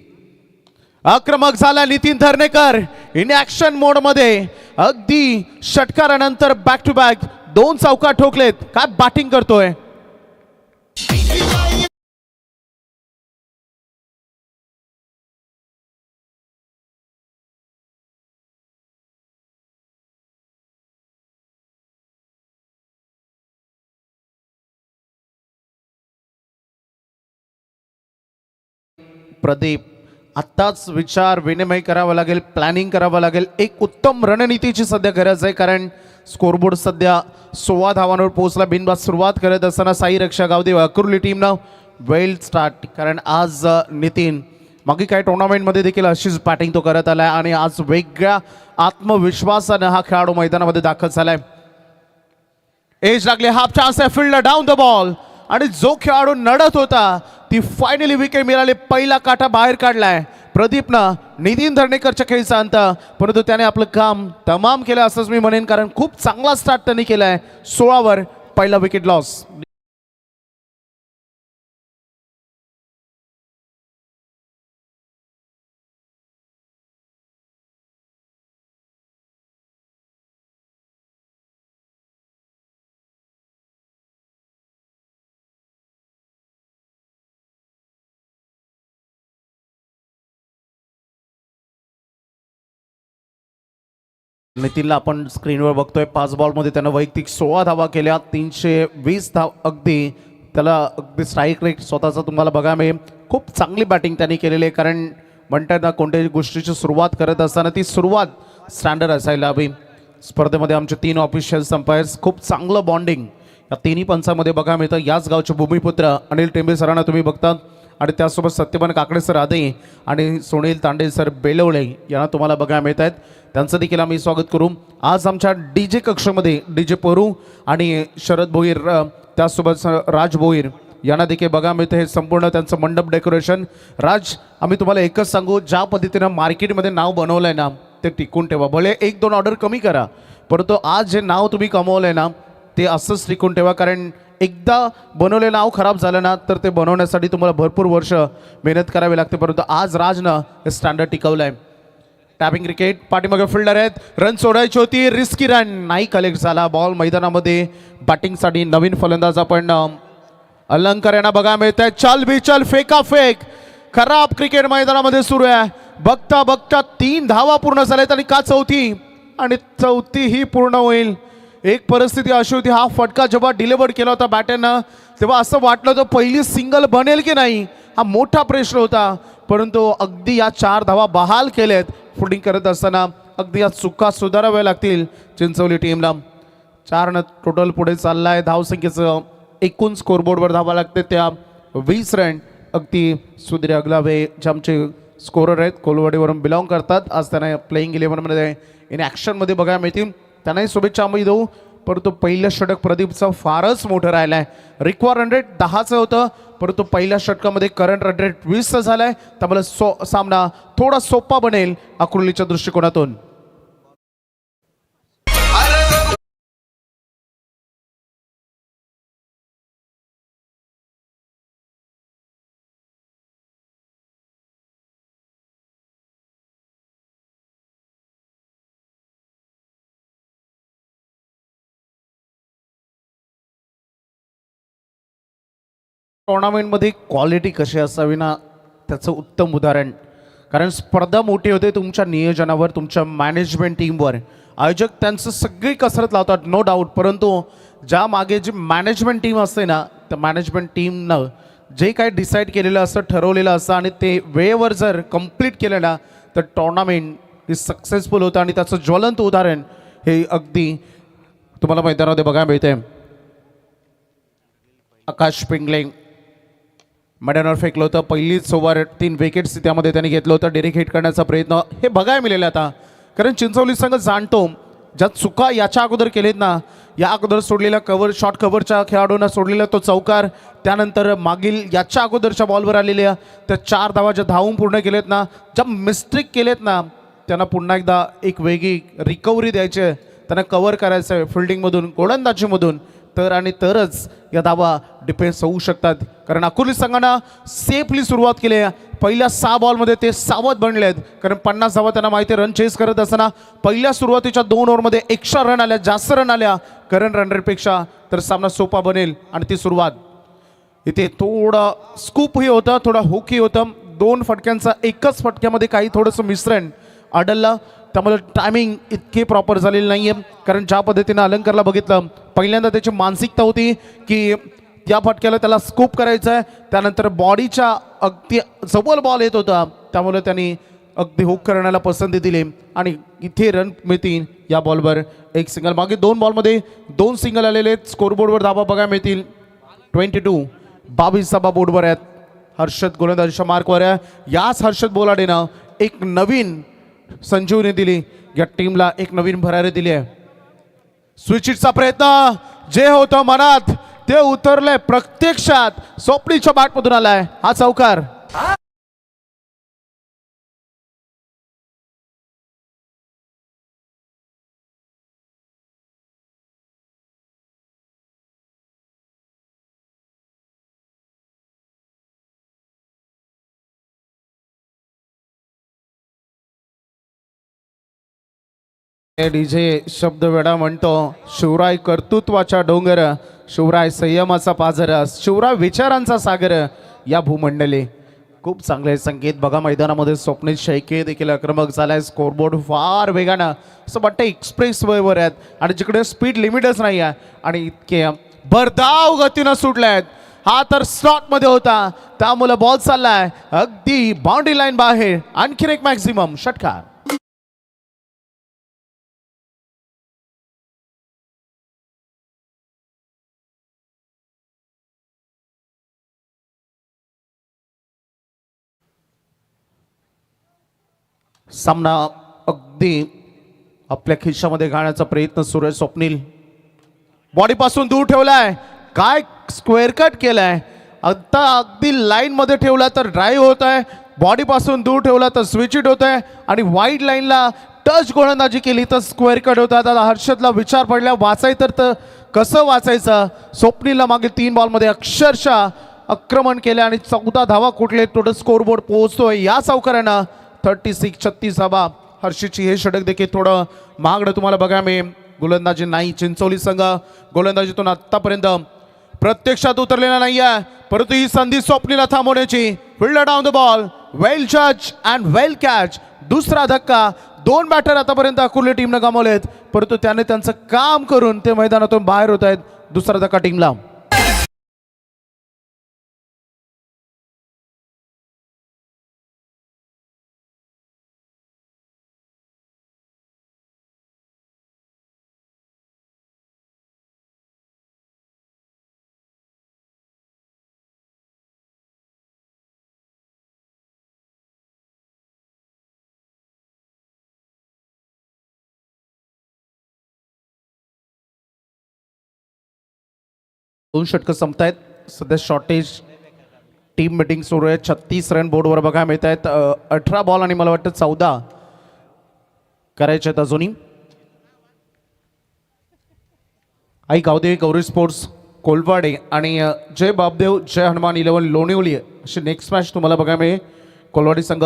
आक्रमक झाला नितीन धरणेकर इन ऍक्शन मोड मध्ये. अगदी षटकारानंतर बॅक टू बॅक 2 चौका ठोकलेत. काय बॅटिंग करतोय. प्रदीप आत्ताच विचार विनिमय करावा लागेल, प्लॅनिंग करावं लागेल. एक उत्तम रणनीतीची सध्या गरज आहे, कारण स्कोरबोर्ड सध्या 16 धावांवर पोहोचला. बिनबाद सुरुवात करत असताना साई रक्षा गावदेव अकुर्ली टीमनं वेल स्टार्ट, कारण आज नितीन मागे काही टुर्नामेंटमध्ये देखील अशीच बॅटिंग तो करत आलाय आणि आज वेगळ्या आत्मविश्वासानं हा खेळाडू मैदानामध्ये दाखल झालाय. एज लागले, हाफ चान्स आहे, फील्डर डाऊन द बॉल आणि जो खेळाडू नडत होता ती फायनली विकेट मिळाली. पहिला काटा बाहेर काढलाय प्रदीपनं नितीन धरणेकरच्या खेळीचा अंत, परंतु त्याने आपलं काम तमाम केलं असंच मी म्हणेन, कारण खूप चांगला स्टार्ट त्यांनी केलाय. 16 वर पहिला विकेट लॉस. नितीनला आपण स्क्रीनवर बघतोय. 5 बॉलमध्ये त्यानं वैयक्तिक 16 धावा केल्या, 320 धाव. अगदी त्याला अगदी स्ट्राईक रेट स्वतःचा तुम्हाला बघायला मिळेल. खूप चांगली बॅटिंग त्यांनी केलेली आहे, कारण म्हणतात ना कोणत्याही गोष्टीची सुरुवात करत असताना ती सुरुवात स्टँडर्ड असायला हवी. स्पर्धेमध्ये आमचे 3 ऑफिशियल्स अंपायर्स, खूप चांगलं बॉन्डिंग या तिन्ही पंचामध्ये बघा मिळतं. याच गावचे भूमिपुत्र अनिल टेंबे सरांना तुम्ही बघतात आणि त्यासोबत सत्यवान काकडे सर आदे आणि सुनील तांडे सर बेलवळे यांना तुम्हाला बघायला मिळत आहेत. त्यांचं देखील आम्ही स्वागत करू. आज आमच्या DJ कक्षामध्ये DJ परू आणि शरद भोईर, त्यासोबत राज भोईर यांना देखील बघा मिळतं हे संपूर्ण त्यांचं मंडप डेकोरेशन. राज, आम्ही तुम्हाला एकच सांगू, ज्या पद्धतीनं मार्केटमध्ये नाव बनवलं आहे ना ते टिकून ठेवा. भले 1-2 ऑर्डर कमी करा, परंतु आज जे नाव तुम्ही कमवलं आहे ना ते असंच टिकून ठेवा. कारण एकदा बनवलेलं नाव खराब झालं ना तर ते बनवण्यासाठी तुम्हाला भरपूर वर्ष मेहनत करावी लागते, परंतु आज राजनं हे स्टँडर्ड टिकवलं आहे. टॅपिंग क्रिकेट, पाठीमागे फिल्डर आहेत, रन सोडायची होती, रिस्की रन नाही कलेक्ट झाला. बॉल मैदानामध्ये बॅटिंगसाठी नवीन फलंदाज आपण अलंकार यांना बघा मिळत आहे. चल बी चल, फेका फेक, खराब क्रिकेट मैदानामध्ये सुरू आहे. बघता बघता 3 धावा पूर्ण झाल्यात आणि का चौथी ही पूर्ण होईल. एक परिस्थिती अशी होती, हा फटका जेव्हा डिलिव्हर केला होता बॅटरनं तेव्हा असं वाटलं होतं पहिली सिंगल बनेल की नाही, हा मोठा प्रश्न होता. परंतु अगदी या 4 धावा बहाल केलेत. फिल्डिंग करत असताना अगदी या चुका सुधाराव्या लागतील चिंचवली टीमला. 4 टोटल पुढे चाललाय. धावसंख्येचं एकूण स्कोरबोर्डवर धावा लागते त्या 20 रन. अगदी सुधीर अगलावे जे आमचे स्कोरर आहेत, कोलवाडीवरून बिलॉंग करतात, आज त्यांना प्लेइंग 11मध्ये इन ॲक्शनमध्ये बघायला मिळतील. त्यांनाही शुभेच्छा आम्ही देऊ. परंतु पहिलं षटक प्रदीपचं फारच मोठं राहिलं आहे. रिक्वायर रन रेट 10चं होतं, परंतु पहिल्या षटकामध्ये करंट रन रेट 20चं झालं आहे. त्यामुळे सामना थोडा सोपा बनेल अकुर्लीच्या दृष्टिकोनातून. टुर्नामेंटमध्ये क्वालिटी कशी असावी ना त्याचं उत्तम उदाहरण. कारण स्पर्धा मोठी होते तुमच्या नियोजनावर, तुमच्या मॅनेजमेंट टीमवर. आयोजक त्यांचं सगळी कसरत लावतात, नो डाऊट, परंतु ज्या मागे जी मॅनेजमेंट टीम असते ना त्या मॅनेजमेंट टीमनं जे काही डिसाईड केलेलं असतं, ठरवलेलं असतं आणि ते वेळेवर जर कंप्लीट केलं ना तर टुर्नामेंट ही सक्सेसफुल होतं. आणि त्याचं ज्वलंत उदाहरण हे अगदी तुम्हाला मैदानामध्ये बघायला मिळते. आकाश पिंगले मैदानावर फेकलं होतं, पहिलीच ओव्हर 3 विकेट्स त्यामध्ये त्यांनी घेतलं होतं. डायरेक्ट हिट करण्याचा प्रयत्न हे बघायला मिळेल आता. कारण चिंचवली संघ जाणतो ज्या चुका याच्या अगोदर केलेत ना, या अगोदर सोडलेला शॉर्ट कव्हरच्या खेळाडूंना सोडलेला तो चौकार, त्यानंतर मागील याच्या अगोदरच्या बॉलवर आलेल्या त्या 4 धावा ज्या धावून पूर्ण केलेत ना, ज्या मिस्टेक केलेत ना त्यांना पुन्हा एकदा एक वेगळी रिकव्हरी द्यायची आहे, त्यांना कव्हर करायचं आहे फिल्डिंगमधून, गोलंदाजीमधून, तर आणि तरच या धावा डिफेन्स होऊ शकतात. कारण अकुर्ली संघानं सेफली सुरुवात केली आहे. पहिल्या 6 बॉलमध्ये ते सावध बनले आहेत. कारण 50 धावा त्यांना माहिती आहे. रन चेस करत असताना पहिल्या सुरुवातीच्या 2 ओव्हरमध्ये एक्स्ट्रा रन आल्या, जास्त रन आल्या करंट रन रेटपेक्षा, तर सामना सोपा बनेल. आणि ती सुरुवात इथे थोडं स्कूपही होतं, थोडा हुकही होतं. 2 फटक्यांचा एकच फटक्यामध्ये काही थोडंसं मिश्रण आढळलं, त्यामुळे टायमिंग इतकी प्रॉपर झालेली नाही आहे. कारण ज्या पद्धतीनं अलंकारला बघितलं, पहिल्यांदा त्याची मानसिकता होती की या फटक्याला त्याला स्कूप करायचं आहे, त्यानंतर बॉडीच्या अगदी जवळ बॉल येत होता, त्यामुळे त्यांनी अगदी हुक करण्याला पसंती दिली आणि इथे रन मिळतील. या बॉलवर एक सिंगल, मागे 2 बॉलमध्ये 2 सिंगल आलेले आहेत. स्कोरबोर्डवर धावा बघायला मिळतील 22 धावा बोर्डवर आहेत. हर्षद गोलंदाजीच्या मार्कवर आहे. याच हर्षद बोलाडेनं एक नवीन संजीवनी दिली, या टीमला एक नवीन भरारी दिली आहे. स्विचिटचा प्रयत्न जे होतं मनात ते उतरलंय प्रत्यक्षात. स्वप्नीच्या बॅटमधून आलाय हा चौकार. डीजे शब्द वेडा म्हणतो, शिवराय कर्तृत्वाच्या डोंगर, शिवराय संयमाचा पाझर, शिवराय विचारांचा सागर या भूमंडली. खूप चांगले संकेत बघा मैदानामध्ये. स्वप्नील शेळके देखील आक्रमक झालाय. स्कोरबोर्ड फार वेगानं असं वाटतं एक्सप्रेस वेवर आहेत आणि जिकडे स्पीड लिमिटच नाही आहे आणि इतके भरधाव गतीनं सुटले आहेत. हा तर स्लॉटमध्ये होता, त्यामुळे बॉल चाललाय अगदी बाउंड्री लाईन बाहेर. आणखीन एक मॅक्झिमम षटकार. सामना अगदी आपल्या खिशामध्ये घालण्याचा प्रयत्न सुरू आहे. स्वप्नील बॉडीपासून दूर ठेवलाय, काय स्क्वेअर कट केलाय, आता अगदी लाईनमध्ये ठेवला तर ड्राईव्ह होत आहे, बॉडीपासून दूर ठेवला तर स्विच इट होत आहे आणि वाईड लाईनला टच गोलंदाजी केली तर स्क्वेअर कट होतात. आता हर्षदला विचार पडला वाचायचं तर कसं वाचायचं. स्वप्नीलला मागे 3 बॉलमध्ये अक्षरशः आक्रमण केले आणि 14 धावा कुठले टोटल स्कोरबोर्ड पोहोचतोय या सावकारांना. 36 धावा. हर्षदची हे षटक देखील थोडं महागडं तुम्हाला बघायला मिळेल. गोलंदाजी नाही, चिंचोली संघ गोलंदाजीतून आतापर्यंत प्रत्यक्षात उतरलेला नाही आहे, परंतु ही संधी स्वप्नीला थांबवण्याची. फिल्डर डाऊन द बॉल, वेल जज अँड वेल कॅच. दुसरा धक्का. 2 बॅटर आतापर्यंत अकुर्ली टीमनं गमावलेत, परंतु त्याने त्यांचं काम करून ते मैदानातून बाहेर होत आहेत. दुसरा धक्का टीमला. दोन षटकं संपतायत. सध्या शॉर्टेज टीम मीटिंग सुरू आहे. 36 रन बोर्डवर बघायला मिळत आहेत. 18 बॉल आणि मला वाटतं 14 करायचे आहेत अजूनही. आई गावदेवी गौरी स्पोर्ट्स कोलवाडे आणि जय बाबदेव जय हनुमान 11 लोणिवली अशी नेक्स्ट मॅच तुम्हाला बघायला मिळेल. कोलवाडी संघ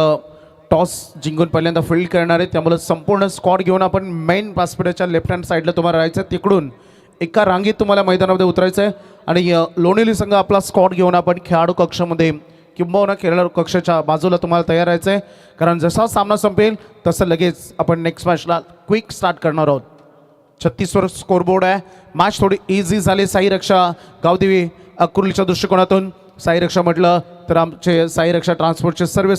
टॉस जिंकून पहिल्यांदा फील्ड करणार आहे, त्यामुळे संपूर्ण स्क्वॉड घेऊन आपण मेन पासपेटाच्या लेफ्ट हँड साईडला तुम्हाला राहायचं आहे. तिकडून एका रांगेत तुम्हाला मैदानामध्ये उतरायचं आहे आणि लोणिवली संघ आपला स्क्वॉड घेऊन आपण खेळाडू कक्षामध्ये किंबहुना खेळाडू कक्षाच्या बाजूला तुम्हाला तयार राहायचं आहे, कारण जसा सामना संपेल तसं लगेच आपण नेक्स्ट मॅचला क्विक स्टार्ट करणार आहोत. 36 वर स्कोरबोर्ड आहे. मॅच थोडी इझी झाली साई रक्षा गावदेवी अकुर्लीच्या दृष्टिकोनातून. साई रक्षा म्हटलं तर आमचे साई रक्षा ट्रान्सपोर्टचे सर्व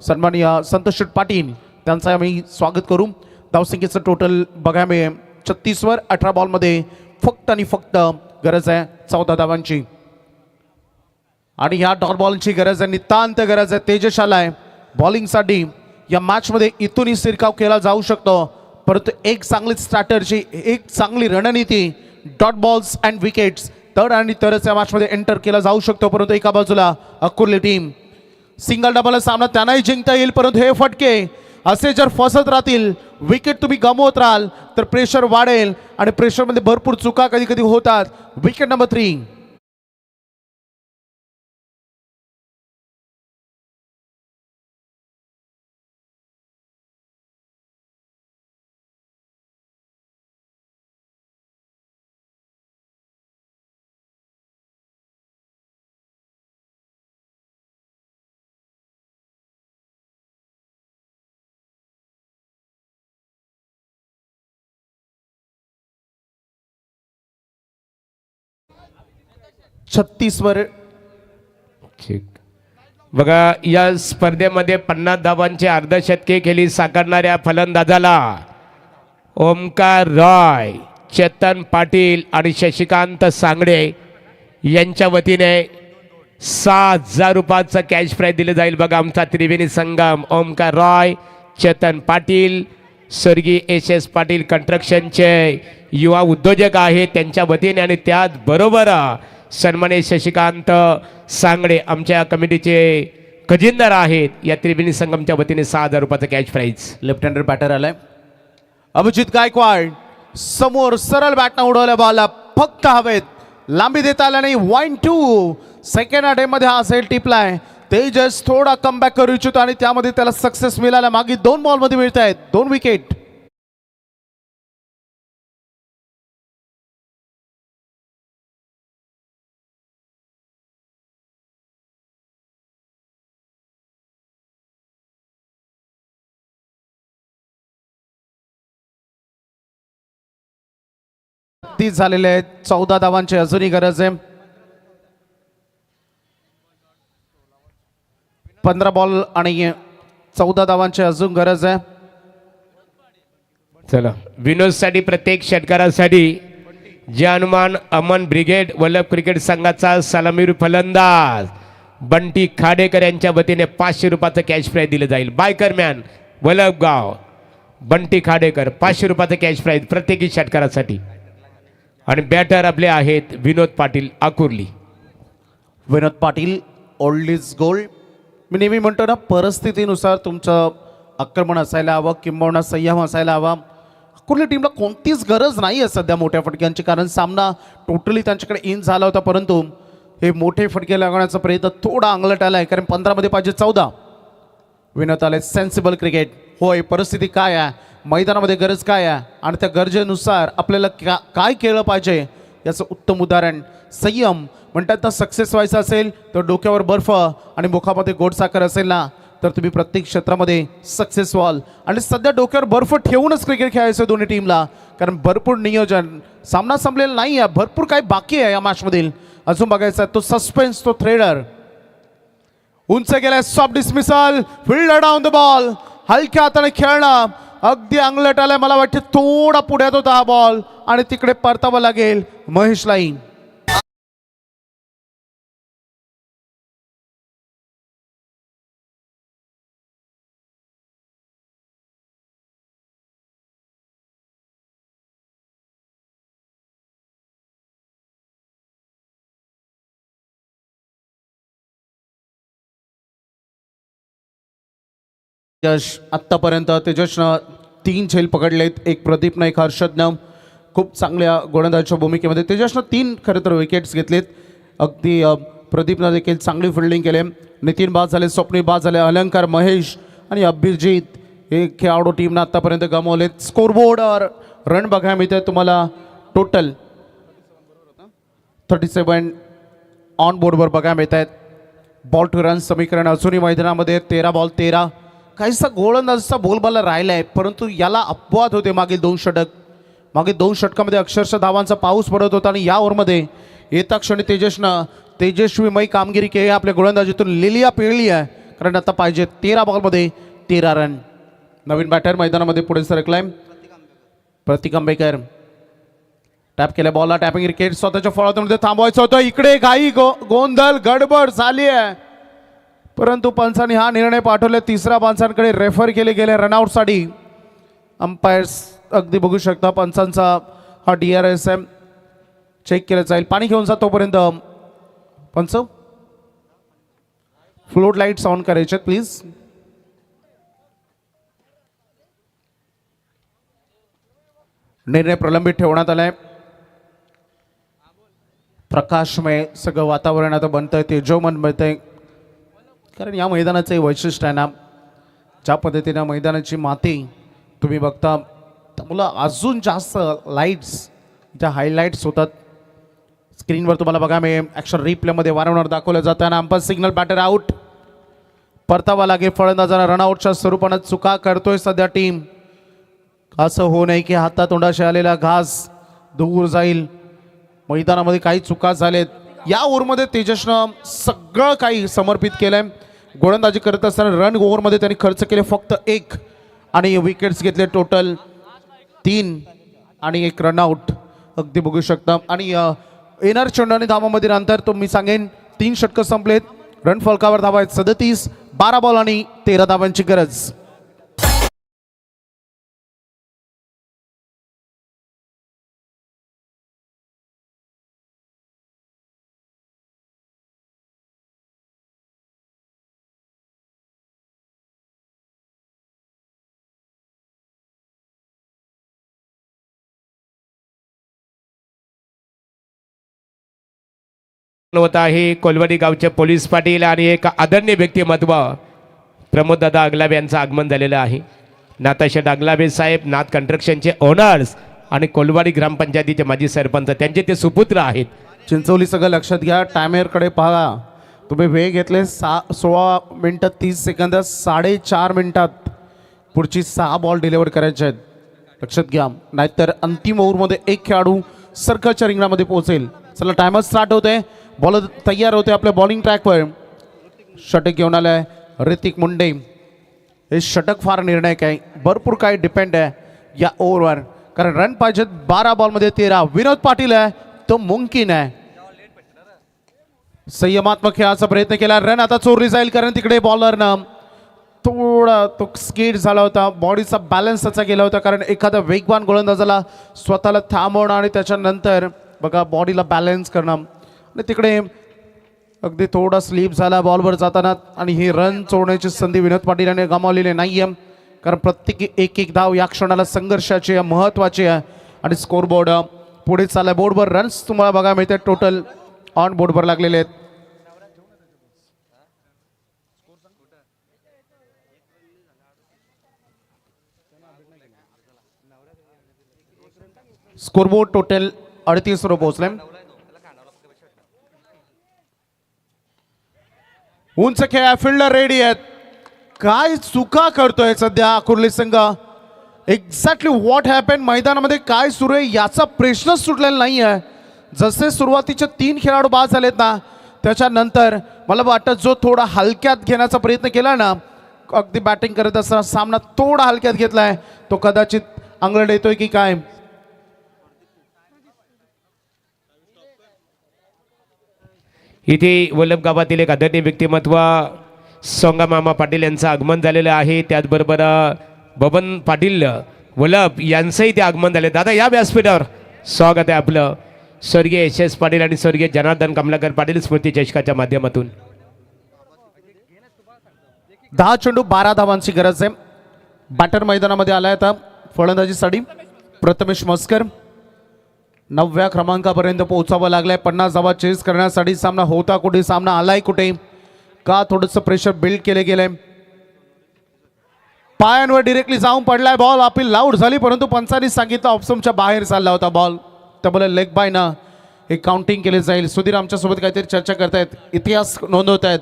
सन्माननीय संतोष पाटील त्यांचं आम्ही स्वागत करू. धावसंख्येचं टोटल बघायला मिळेल 36 वर 18 बॉलमध्ये फक्त आणि फक्त गरज आहे 14 धावांची आणि ह्या डॉट बॉलची गरज आहे, नितांत गरज आहे. तेजस आलाय बॉलिंगसाठी. या मॅचमध्ये इथूनही शिरकाव केला जाऊ शकतो, परंतु एक चांगली स्ट्रॅटर्जी, एक चांगली रणनीती, डॉट बॉल्स अँड विकेट्स तरच या मॅचमध्ये एंटर केला जाऊ शकतो. परंतु एका बाजूला अकुर्ली टीम सिंगल डबल सामना त्यांनाही जिंकता येईल, परंतु हे फटके असे जर फसत राहतील, विकेट तुम्ही गमवत राहाल तर प्रेशर वाढेल आणि प्रेशरमध्ये भरपूर चुका कधी कधी होतात. Wicket number 3. वर ठीक. बघा या स्पर्धेमध्ये 50 धावांची अर्धशतके केली साकारणाऱ्या फलंदाजाला ओमकार रॉय, चेतन पाटील आणि शशिकांत सांगडे यांच्या वतीने 6,000 रुपयाचं कॅश प्राईज दिले जाईल. बघा आमचा त्रिवेणी संगम ओमकार रॉय, चेतन पाटील, स्वर्गीय SS पाटील कंस्ट्रक्शनचे युवा उद्योजक आहेत त्यांच्या वतीने आणि त्याचबरोबर सन्माननीय शशिकांत सांगडे आमच्या कमिटीचे खजिनदार आहेत. या त्रिवेणी संगमच्या वतीने 6,000 रुपयाचं cash prize. Left hander batter आलाय अभिजित गायकवाड. समोर सरळ बॅटनं उडवल्या बॉलला फक्त हवेत, लांबी देता आला नाही. 1-2 सेकंड अटेम्प्टमध्ये हा सेल टिपलाय. तेजस थोडा कमबॅक करू इच्छितो आणि त्यामध्ये त्याला सक्सेस मिळाला. मागे 2 बॉलमध्ये मिळत आहेत 2 विकेट. झालेले आहेत 14 धावांची अजूनही गरज आहे. 15 बॉल आणि 14 धावांची अजून गरज आहे. चला विनोदसाठी प्रत्येक षटकारासाठी जय हनुमान अमन ब्रिगेड वल्लभ क्रिकेट संघाचा सलामीवीर फलंदाज बंटी खाडेकर यांच्या वतीने 500 रुपयाचं कॅश प्राईज दिलं जाईल. बायकर मॅन वलभगाव बंटी खाडेकर 500 रुपयाचं कॅश प्राईज प्रत्येकी षटकारासाठी. आणि बॅटर आपले आहेत Vinod Patil आकुर्ली. Vinod Patil old is gold. मी नेहमी म्हणतो ना, परिस्थितीनुसार तुमचं आक्रमण असायला हवं, किंबहुना संयम असायला हवा. कुठल्या टीमला कोणतीच गरज नाही आहे सध्या मोठ्या फटक्यांची, कारण सामना टोटली त्यांच्याकडे इन झाला होता. परंतु हे मोठे फटके लागण्याचा प्रयत्न थोडा अंगलट आला आहे, कारण 15मध्ये पाहिजे 14. विनोद आले सेन्सिबल क्रिकेट. होय, परिस्थिती काय आहे, मैदानामध्ये गरज काय आहे आणि त्या गरजेनुसार आपल्याला काय केलं पाहिजे याचं उत्तम उदाहरण. संयम म्हणतात ना, सक्सेस व्हायचं असेल तर डोक्यावर बर्फ आणि मुखामध्ये गोडसाखर असेल ना, तर तुम्ही प्रत्येक क्षेत्रामध्ये सक्सेस व्हाल. आणि सध्या डोक्यावर बर्फ ठेवूनच क्रिकेट खेळायचं दोन्ही टीमला, कारण भरपूर नियोजन. सामना संपलेला नाही आहे, भरपूर काही बाकी आहे या मॅचमधील. अजून बघायचं आहे तो सस्पेन्स, तो थ्रिलर. उंच गेलाय, soft dismissal, fielder down the ball. हलक्या हाताने खेळणं, अगदी अंगलट आलाय. मला वाटतं थोडा पुढ्यात होता हा बॉल आणि तिकडे परतावा लागेल महेशलाही. यश आत्तापर्यंत तेजसनं 3 झेल पकडलेत, एक प्रदीपनं, एक हर्षदनं. खूप चांगल्या गोलंदाजाच्या भूमिकेमध्ये तेजसनं 3 खरं तर विकेट्स घेतलेत. अगदी प्रदीपनं देखील चांगली फिल्डिंग केले. नितीन बाद झाले, स्वप्नील बाद झाले, अलंकार, महेश आणि अभिजित हे खेळाडू टीमनं आत्तापर्यंत गमावलेत. स्कोरबोर्डवर रन बघायला मिळते तुम्हाला टोटल 37 ऑन बोर्डवर बघायला मिळत आहेत. बॉल टू रन समीकरण अजूनही मैदानामध्ये 13 बॉल 13. काहीसा गोलंदाजाचा बोलबाला राहिला आहे, परंतु याला अपवाद होते मागील 2 षटक. मागील 2 षटकामध्ये अक्षरशः धावांचा पाऊस पडत होता आणि या ओव्हरमध्ये येता क्षणी तेजसनं तेजस्वीमयी कामगिरी केली. आपल्या गोलंदाजीतून लिलिया पिळली आहे, कारण आता पाहिजे 13 बॉलमध्ये 13 रन. नवीन बॅटर मैदानामध्ये पुढे सरकलाय प्रतीक आंबेकर. टॅप केल्या बॉलला, टॅपिंग क्रिकेट स्वतःच्या फळातून थांबवायचं होतं. इकडे घाई गोंधळ गडबड झाली आहे, परंतु पंचांनी हा निर्णय पाठवला. तिसऱ्या पंचांकडे रेफर केले गेले रनआउटसाठी. अंपायर्स अगदी बघू शकता पंचांचा हा DRSM चेक केला जाईल. पाणी घेऊन जा तोपर्यंत पंच. फ्लोट लाईट्स ऑन करायचे प्लीज. निर्णय प्रलंबित ठेवण्यात आलाय. प्रकाशमय सगळं वातावरण आता बनतंय, तेजोमन बनतंय, कारण या मैदानाचं वैशिष्ट्य आहे ना, ज्या पद्धतीनं मैदानाची माती तुम्ही बघता त्यामुळं अजून जास्त लाईट्स ज्या हायलाईट्स होतात स्क्रीनवर तुम्हाला बघा. मी ॲक्शन रिप्लेमध्ये वारंवार दाखवलं जातं आणि अंपायर सिग्नल बॅटर आउट. परतावा लागे फलंदाजांना. रनआउटच्या स्वरूपानं चुका करतोय सध्या टीम. असं होऊ नये की हातातोंडाशी आलेला घास दूर जाईल. मैदानामध्ये काही चुका झालेत. या ओव्हरमध्ये तेजसनं सगळं काही समर्पित केलंय. गोलंदाजी करत असताना रन ओव्हरमध्ये त्यांनी खर्च केले फक्त 1 आणि विकेट्स घेतले टोटल 3 आणि 1 रनआउट. अगदी बघू शकता. आणि येणार चेंडू आणि धावामधील अंतर तो मी सांगेन 3 षटकं संपलेत. रन फलकावर धावा आहेत 37. 12 बॉल आणि 13 धावांची गरज. होत आहे कोलवाडी गावचे पोलीस पाटील आणि एक आदरणीय व्यक्तिमत्व प्रमोददादा अगलाबे यांचं आगमन झालेलं आहे. नाताशेठ अगलाबे साहेब नाथ कन्स्ट्रक्शनचे ओनर्स आणि कोलवाडी ग्रामपंचायतीचे माजी सरपंच, त्यांचे ते सुपुत्र आहेत. चिंचवली सगळं लक्षात घ्या. टायमरकडे पहा. तुम्ही वेळ घेतले 16 मिनिटं 30 सेकंद. 4.5 मिनिटात पुढची 6 बॉल डिलिव्हर करायचे आहेत. लक्षात घ्या, नाहीतर अंतिम ओव्हरमध्ये एक खेळाडू सर्कलच्या रिंगणामध्ये पोहोचेल. चला टायमर स्टार्ट होते. बॉल तयार होते आपल्या बॉलिंग ट्रॅकवर. षटक घेऊन आलाय ऋतिक मुंडे. हे षटक फार निर्णायक आहे. भरपूर काही डिपेंड आहे या ओव्हरवर, कारण रन पाहिजेत. 12 बॉलमध्ये 13. विनोद पाटील आहे तो मुमकिन आहे. संयमात्मक खेळाचा प्रयत्न केला. रन आता चोरली जाईल, कारण तिकडे बॉलरनं थोडा तो स्किड झाला होता, बॉडीचा बॅलन्स त्याचा गेला होता, कारण एखादा वेगवान गोलंदाजाला स्वतःला थांबवणं आणि त्याच्यानंतर बघा बॉडीला बॅलन्स करणं आणि तिकडे अगदी थोडा स्लीप झाला बॉलवर जाताना आणि ही रन चोरण्याची संधी विनोद पाटील यांनी गमावलेली नाही आहे, कारण प्रत्येक एक धाव या क्षणाला संघर्षाची आहे, महत्त्वाची आहे आणि स्कोरबोर्ड पुढे चालला. बोर्डवर रन्स तुम्हाला बघा मिळते, टोटल ऑन बोर्डवर लागलेले आहेत. स्कोरबोर्ड टोटल 38 वर पोहोचले. उंच खेळ, फिल्डर रेडी आहेत. काय चुका करतोय सध्या कुर्ली संघ. एक्झॅक्टली व्हॉट हॅपन, मैदानामध्ये काय सुरू आहे याचा प्रश्नच सुटलेला नाही आहे. जसे सुरुवातीचे 3 खेळाडू बाद झालेत ना, त्याच्यानंतर मला वाटतं जो थोडा हलक्यात घेण्याचा प्रयत्न केला ना, अगदी बॅटिंग करत असताना सामना थोडा हलक्यात घेतलाय, तो कदाचित अंगलट येतोय की काय. इथे वल्लभ गावातील एक आदरणीय व्यक्तिमत्व सोंगा मामा पाटील यांचं आगमन झालेलं आहे. त्याचबरोबर बबन पाटील वल्लभ यांचंही ते आगमन झाले. दादा या व्यासपीठावर स्वागत आहे आपलं. स्वर्गीय HS पाटील आणि स्वर्गीय जनार्दन कमलाकर पाटील स्मृती चषकाच्या माध्यमातून. 10 चेंडू 12 धावांची गरज आहे. बॅटर मैदानामध्ये आलाय आता फलंदाजीसाठी प्रथमेश मस्कर. 9व्या क्रमांकापर्यंत पोहोचावं लागलंय. 50 धावा चेस करण्यासाठी. सामना होता कुठे, सामना आलाय कुठे, का थोडंसं प्रेशर बिल्ड केले गेलंय. पायांवर डिरेक्टली जाऊन पडलाय बॉल. अपील लाऊड झाली, परंतु पंचांनी सांगितलं ऑप्शनच्या बाहेर चालला होता बॉल, त्यामुळे लेग बाय ना हे काउंटिंग केले जाईल. सुधीर आमच्यासोबत काहीतरी चर्चा करतायत, इतिहास नोंदवत आहेत.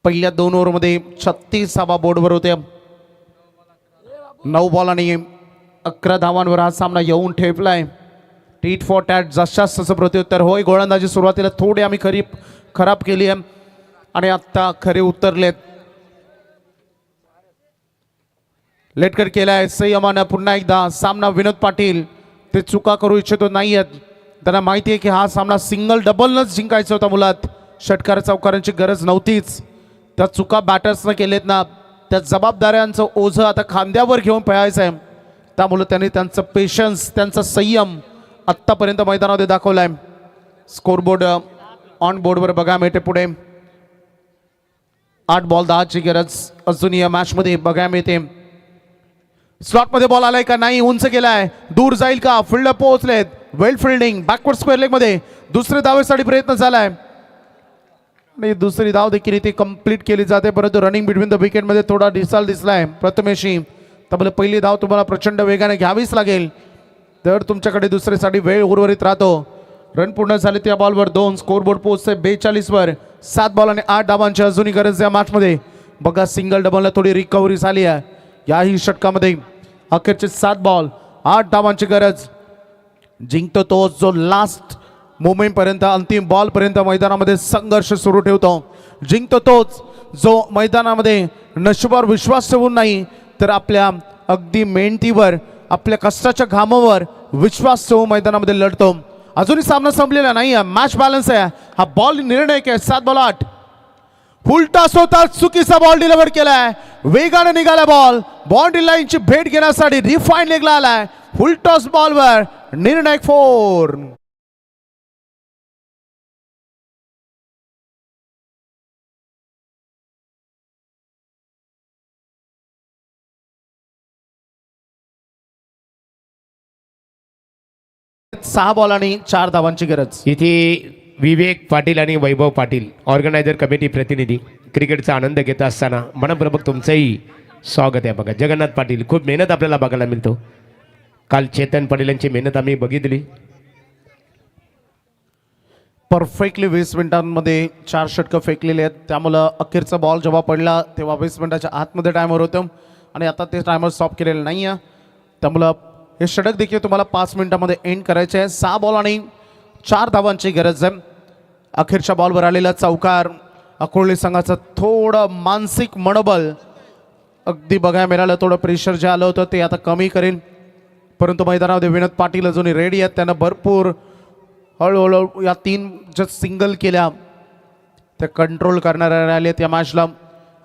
पहिल्या 2 ओव्हरमध्ये 36 धावा बोर्डवर होत्या. 9 बॉल आणि 11 धावांवर हा सामना येऊन ठेपलाय. टीट फॉर टॅट जशास तसं प्रत्युत्तर. होय, गोलंदाजी सुरुवातीला थोडी आम्ही खराब केली आहे आणि आत्ता खरे उतरलेत. लेटकर केलाय संयमानं. पुन्हा एकदा सामना विनोद पाटील ते चुका करू इच्छितो नाही आहेत. त्यांना माहिती आहे की हा सामना सिंगल डबलनच जिंकायचा होता. मुलात षटकार चौकारांची गरज नव्हतीच. त्या चुका बॅटर्सनं केलेत ना, त्या जबाबदाऱ्यांचं ओझं आता खांद्यावर घेऊन पळायचं आहे. त्यामुळे त्यांनी त्यांचं पेशन्स, त्यांचा संयम आत्तापर्यंत मैदानामध्ये दाखवला आहे. स्कोरबोर्ड ऑन बोर्डवर बघा मिळते. पुढे 8 बॉल 10ची गरज अजून या मॅचमध्ये बघायला मिळते. स्लॉटमध्ये बॉल आलाय का नाही, उंच गेलाय, दूर जाईल का, फिल्डर पोहोचलेत. वेल फिल्डिंग, बॅकवर्ड स्क्वेअर लेग मध्ये दुसरे धावेसाठी प्रयत्न झालाय. दुसरी धाव देखील इथे कंप्लीट केली जाते, परंतु रनिंग बिटवीन द विकेट मध्ये थोडा ढिसाळ दिसलाय प्रथमेशी. त्यामुळे पहिली धाव तुम्हाला प्रचंड वेगाने घ्यावीच लागेल, तर तुमच्याकडे दुसरीसाठी वेळ उर्वरित राहतो. रन पूर्ण झाले त्या बॉलवर 2. स्कोरबोर्ड पोहोचते 42 वर. 7 बॉल आणि 8 धावांची अजूनही गरज या मॅचमध्ये. बघा सिंगल डबलला थोडी रिकव्हरी झाली आहे याही षटकामध्ये. अखेरचे 7 बॉल 8 धावांची गरज. जिंकतो तो जो लास्ट मोमेंट पर्यंत, अंतिम बॉल पर्यंत मैदानामध्ये संघर्ष सुरू ठेवतो. जिंकतो तोच जो मैदानामध्ये नशिबावर विश्वास ठेवून नाही, तर आपल्या अगदी मेहनतीवर, आपल्या कष्टाच्या घामावर विश्वास ठेवून मैदानामध्ये लढतो. अजूनही सामना संपलेला नाही आहे, मॅच बॅलन्स आहे. हा बॉल निर्णायक आहे. 7 बॉल 8. उलटा स्वतः चुकीचा बॉल डिलिव्हर केलाय. वेगाने निघाला बॉल. बाउंड्री लाईनची भेट घेण्यासाठी रिफाईन लेगला आलाय. फुल टॉस बॉलवर निर्णायक 4. सहा बॉल आणि 4 धावांची गरज. इथे विवेक पाटील आणि वैभव पाटील ऑर्गनायझर कमिटी प्रतिनिधी क्रिकेटचा आनंद घेत असताना मनपूर्वक तुमचंही स्वागत आहे. बघा जगन्नाथ पाटील, खूप मेहनत आपल्याला बघायला मिळतो. काल चेतन पाटील यांची मेहनत आम्ही बघितली. परफेक्टली 20 मिनिटांमध्ये 4 षटकं फेकलेले आहेत. त्यामुळं अखेरचा बॉल जेव्हा पडला तेव्हा 20 मिनिटाच्या आतमध्ये टायमर होतं आणि आता ते टायमर स्टॉप केलेलं नाही आहे. त्यामुळं हे षटक देखील तुम्हाला 5 मिनिटांमध्ये एंड करायचे आहे. 6 बॉल आणि 4 धावांची गरज आहे. अखेरच्या बॉलवर आलेला चौकार अकोले संघाचं थोडं मानसिक मनोबल अगदी बघायला मिळालं. थोडं प्रेशर जे आलं होतं ते आता कमी करेल, परंतु मैदानामध्ये विनोद पाटील अजूनही रेडी आहेत. त्यांना भरपूर हळूहळू या 3 ज्या सिंगल केल्या त्या कंट्रोल करणाऱ्या राहिले त्या मॅचला.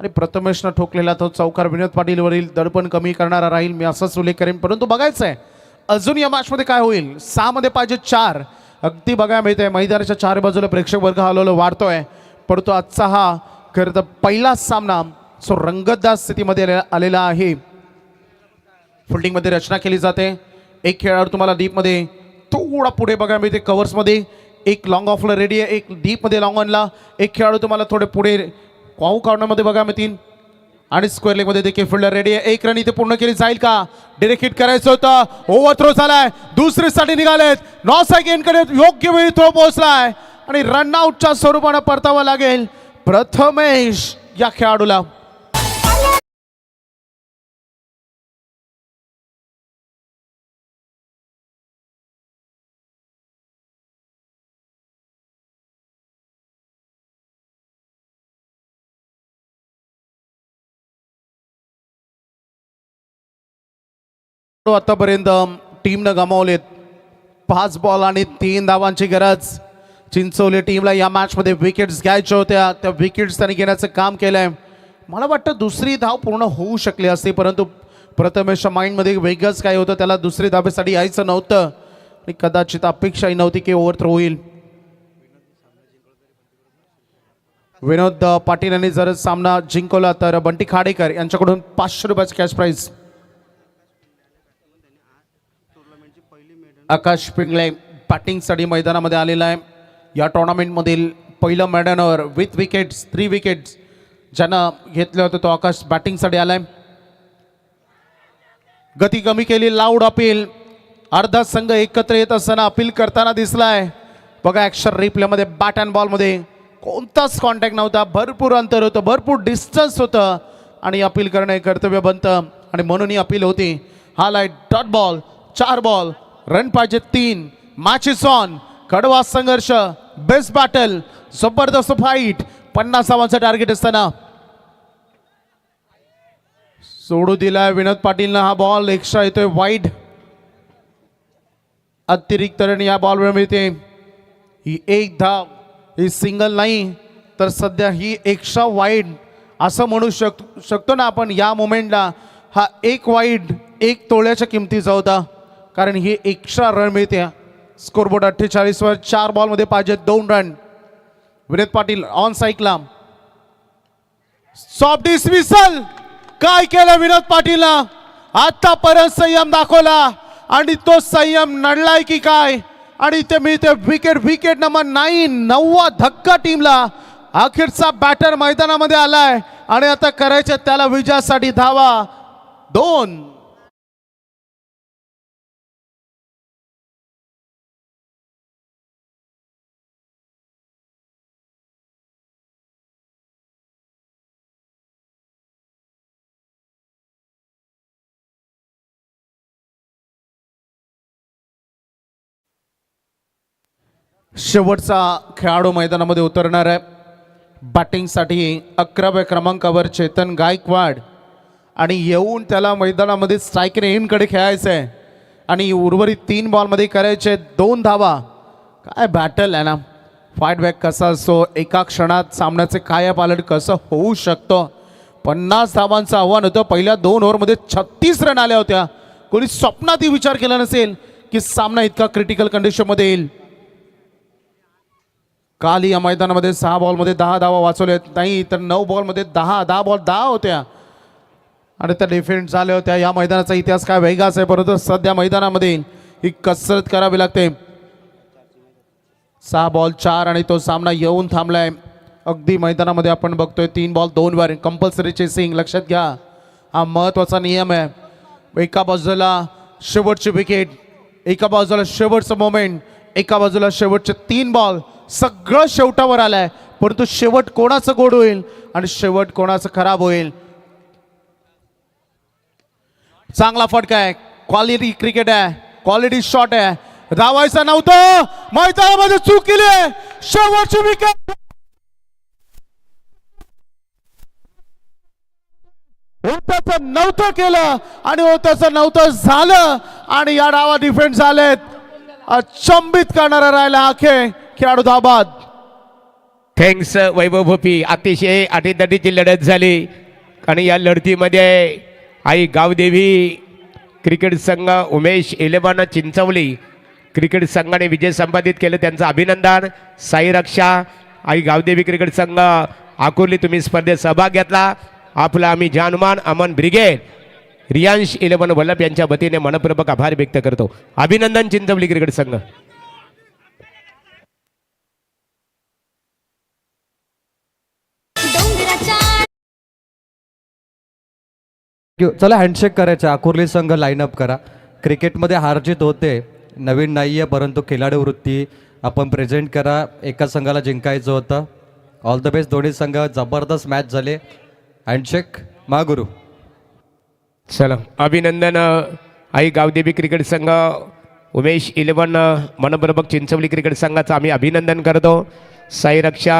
आणि प्रथमेशनं ठोकलेला तो चौकार विनोद पाटीलवरील दडपण कमी करणारा राहील, मी असाच उल्लेख करेन. परंतु बघायचं आहे अजून या मॅचमध्ये काय होईल. 6 मध्ये पाहिजे 4. अगदी बघायला मिळतंय मैदानाच्या 4 बाजूला प्रेक्षक वर्ग हळूहळू वाढतोय. परंतु आजचा हा खरं तर पहिलाच सामना सो रंगतदार स्थितीमध्ये आलेला आहे. फिल्डिंगमध्ये रचना केली जाते. एक खेळाडू तुम्हाला डीपमध्ये थोडा पुढे बघायला मिळते कव्हर्समध्ये. एक लॉंग ऑफला रेडी आहे, एक डीपमध्ये लॉंग ऑनला. एक खेळाडू तुम्हाला थोडे पुढे वाहू कॉर्नरमध्ये बघायला मिळतील आणि स्क्वेअर लेगमध्ये देखील फिल्डर रेडी आहे. एक रन इथे पूर्ण केली जाईल का. डिरेक्ट हिट करायचं होतं. ओव्हर थ्रो झालाय, दुसरीसाठी निघालेत. नॉस अगेनकडे योग्य वेळी थ्रो पोहोचलाय आणि रन आउटच्या स्वरूपानं परतावं लागेल प्रथमेश या खेळाडूला. आतापर्यंत टीमनं गमावलेत 5 बॉल आणि 3 धावांची गरज. चिंचोली टीमला या मॅचमध्ये विकेट्स घ्यायच्या होत्या, त्या विकेट्स त्यांनी घेण्याचं काम केलंय. मला वाटतं दुसरी धाव पूर्ण होऊ शकली असती, परंतु प्रथमेशच्या माइंडमध्ये वेगळंच काय होतं, त्याला दुसरी धावेसाठी यायचं नव्हतं आणि कदाचित अपेक्षाही नव्हती की ओव्हर थ्रो होईल. विनोद पाटील यांनी जर सामना जिंकवला तर बंटी खाडेकर यांच्याकडून 500 रुपयाची कॅश प्राईज. आकाश पिंगळे बॅटिंगसाठी मैदानामध्ये आलेला आहे. या टुर्नामेंटमधील पहिलं मॅडनवर विथ विकेट्स 3 विकेट्स ज्यानं घेतलं होतं तो आकाश बॅटिंगसाठी आलाय. गती कमी केली, लाऊड अपील. अर्धा संघ एकत्र येत असताना अपील करताना दिसलाय. बघा ॲक्शन रिप्लेमध्ये बॅट अँड बॉलमध्ये कोणताच कॉन्टॅक्ट नव्हता, भरपूर अंतर होतं, भरपूर डिस्टन्स होतं आणि अपील करणे कर्तव्य बनतं आणि म्हणून ही अपील होती. हा light dot ball 4 ball, run पाहिजे 3. Match is on. कडवा संघर्ष, बेस्ट बॅटल, जबरदस्त फाईट. 50 धावांचं टार्गेट असताना सोडू दिलाय विनोद पाटीलनं हा बॉल. एक्स्ट्रा येतोय वाईड. अतिरिक्त रन या बॉलवर मिळते. ही एक धाव, ही सिंगल नाही तर सध्या ही एक्स्ट्रा वाईड असं म्हणू शकतो ना आपण. या मोमेंटला हा एक वाईड 1 तोळ्याच्या किमतीचा होता, कारण ही एक्स्ट्रा रन मिळते. स्कोरबोर्ड 48 वर 4 बॉलमध्ये पाहिजे 2 रन. विनोद पाटील ऑन साईकला. Soft dismissal. काय केलं विनोद पाटीलला. आतापर्यंत संयम दाखवला आणि तो संयम नडलाय की काय. आणि ते मिळते विकेट. Wicket number 9. 9वा धक्का टीमला. अखेरचा बॅटर मैदानामध्ये आलाय आणि आता करायचे त्याला विजयासाठी धावा 2. शेवटचा खेळाडू मैदानामध्ये उतरणार आहे. बॅटिंगसाठी 11व्या क्रमांकावर चेतन गायकवाड आणि येऊन त्याला मैदानामध्ये स्ट्राईक रेनकडे खेळायचं आहे आणि उर्वरित 3 बॉलमध्ये करायचे 2 धावा. काय बॅटल आहे ना. फाईट बॅक कसा असतो, एका क्षणात सामन्याचे कायापालट कसं होऊ शकतं. 50 धावांचं आव्हान होतं. पहिल्या 2 ओव्हरमध्ये 36 रन आल्या होत्या. कोणी स्वप्नातही विचार केला नसेल की सामना इतका क्रिटिकल कंडिशनमध्ये येईल. काल या मैदानामध्ये 6 बॉलमध्ये 10 धावा वाचवल्या नाही तर 9 बॉलमध्ये 10 बॉल 10 होत्या आणि त्या डिफेंड झाल्या होत्या. या मैदानाचा इतिहास काय वेगळाच आहे, परंतु सध्या मैदानामध्ये ही कसरत करावी लागते. 6 बॉल 4 आणि तो सामना येऊन थांबलाय. अगदी मैदानामध्ये आपण बघतोय 3 बॉल 2 वर कंपल्सरी चेसिंग. लक्षात घ्या, हा महत्त्वाचा नियम आहे. एका बाजूला शेवटची विकेट, एका बाजूला शेवटचं मोमेंट, एका बाजूला शेवटचे 3 बॉल. सगळं शेवटावर आलंय, परंतु शेवट कोणाचं गोड होईल आणि शेवट कोणाचं खराब होईल. चांगला फटका आहे, क्वालिटी क्रिकेट आहे, क्वालिटी शॉट आहे. धावायचं नव्हतं, मैदानामध्ये चूक केली आहे. शेवटची विकेट होताचं नव्हतं केलं आणि होताचं नव्हतं झालं आणि या डावा डिफेंड झालेत. अचंबित करणारा राहिला आखे खेळाडू धाबाद. थँक्स वैभव भोपी. अतिशय अटीतटीची लढत झाली आणि या लढतीमध्ये आई गावदेवी क्रिकेट संघ उमेश 11 चिंचवली क्रिकेट संघाने विजय संपादित केलं, त्यांचं अभिनंदन. साई रक्षा आई गावदेवी क्रिकेट संघ आकुर्ली तुम्ही स्पर्धेत सहभाग घेतला. आपला आम्ही जानमान अमन ब्रिगेड रियांश 11 वल्लभ यांच्या वतीने मनपूर्वक आभार व्यक्त करतो. अभिनंदन चिंचवली क्रिकेट संघ. चला हँडशेक करायचं. आकुर्ली संघ लाईनअप करा. क्रिकेटमध्ये हारजीत होते, नवीन नाही आहे, परंतु खिलाडी वृत्ती आपण प्रेझेंट करा. एका संघाला जिंकायचं होतं. ऑल द बेस्ट दोन्ही संघ. जबरदस्त मॅच झाले. हँडशेक महागुरू. चला अभिनंदन आई गावदेवी क्रिकेट संघ उमेश 11 मनपूर्वक चिंचवली क्रिकेट संघाचं आम्ही अभिनंदन करतो. साई रक्षा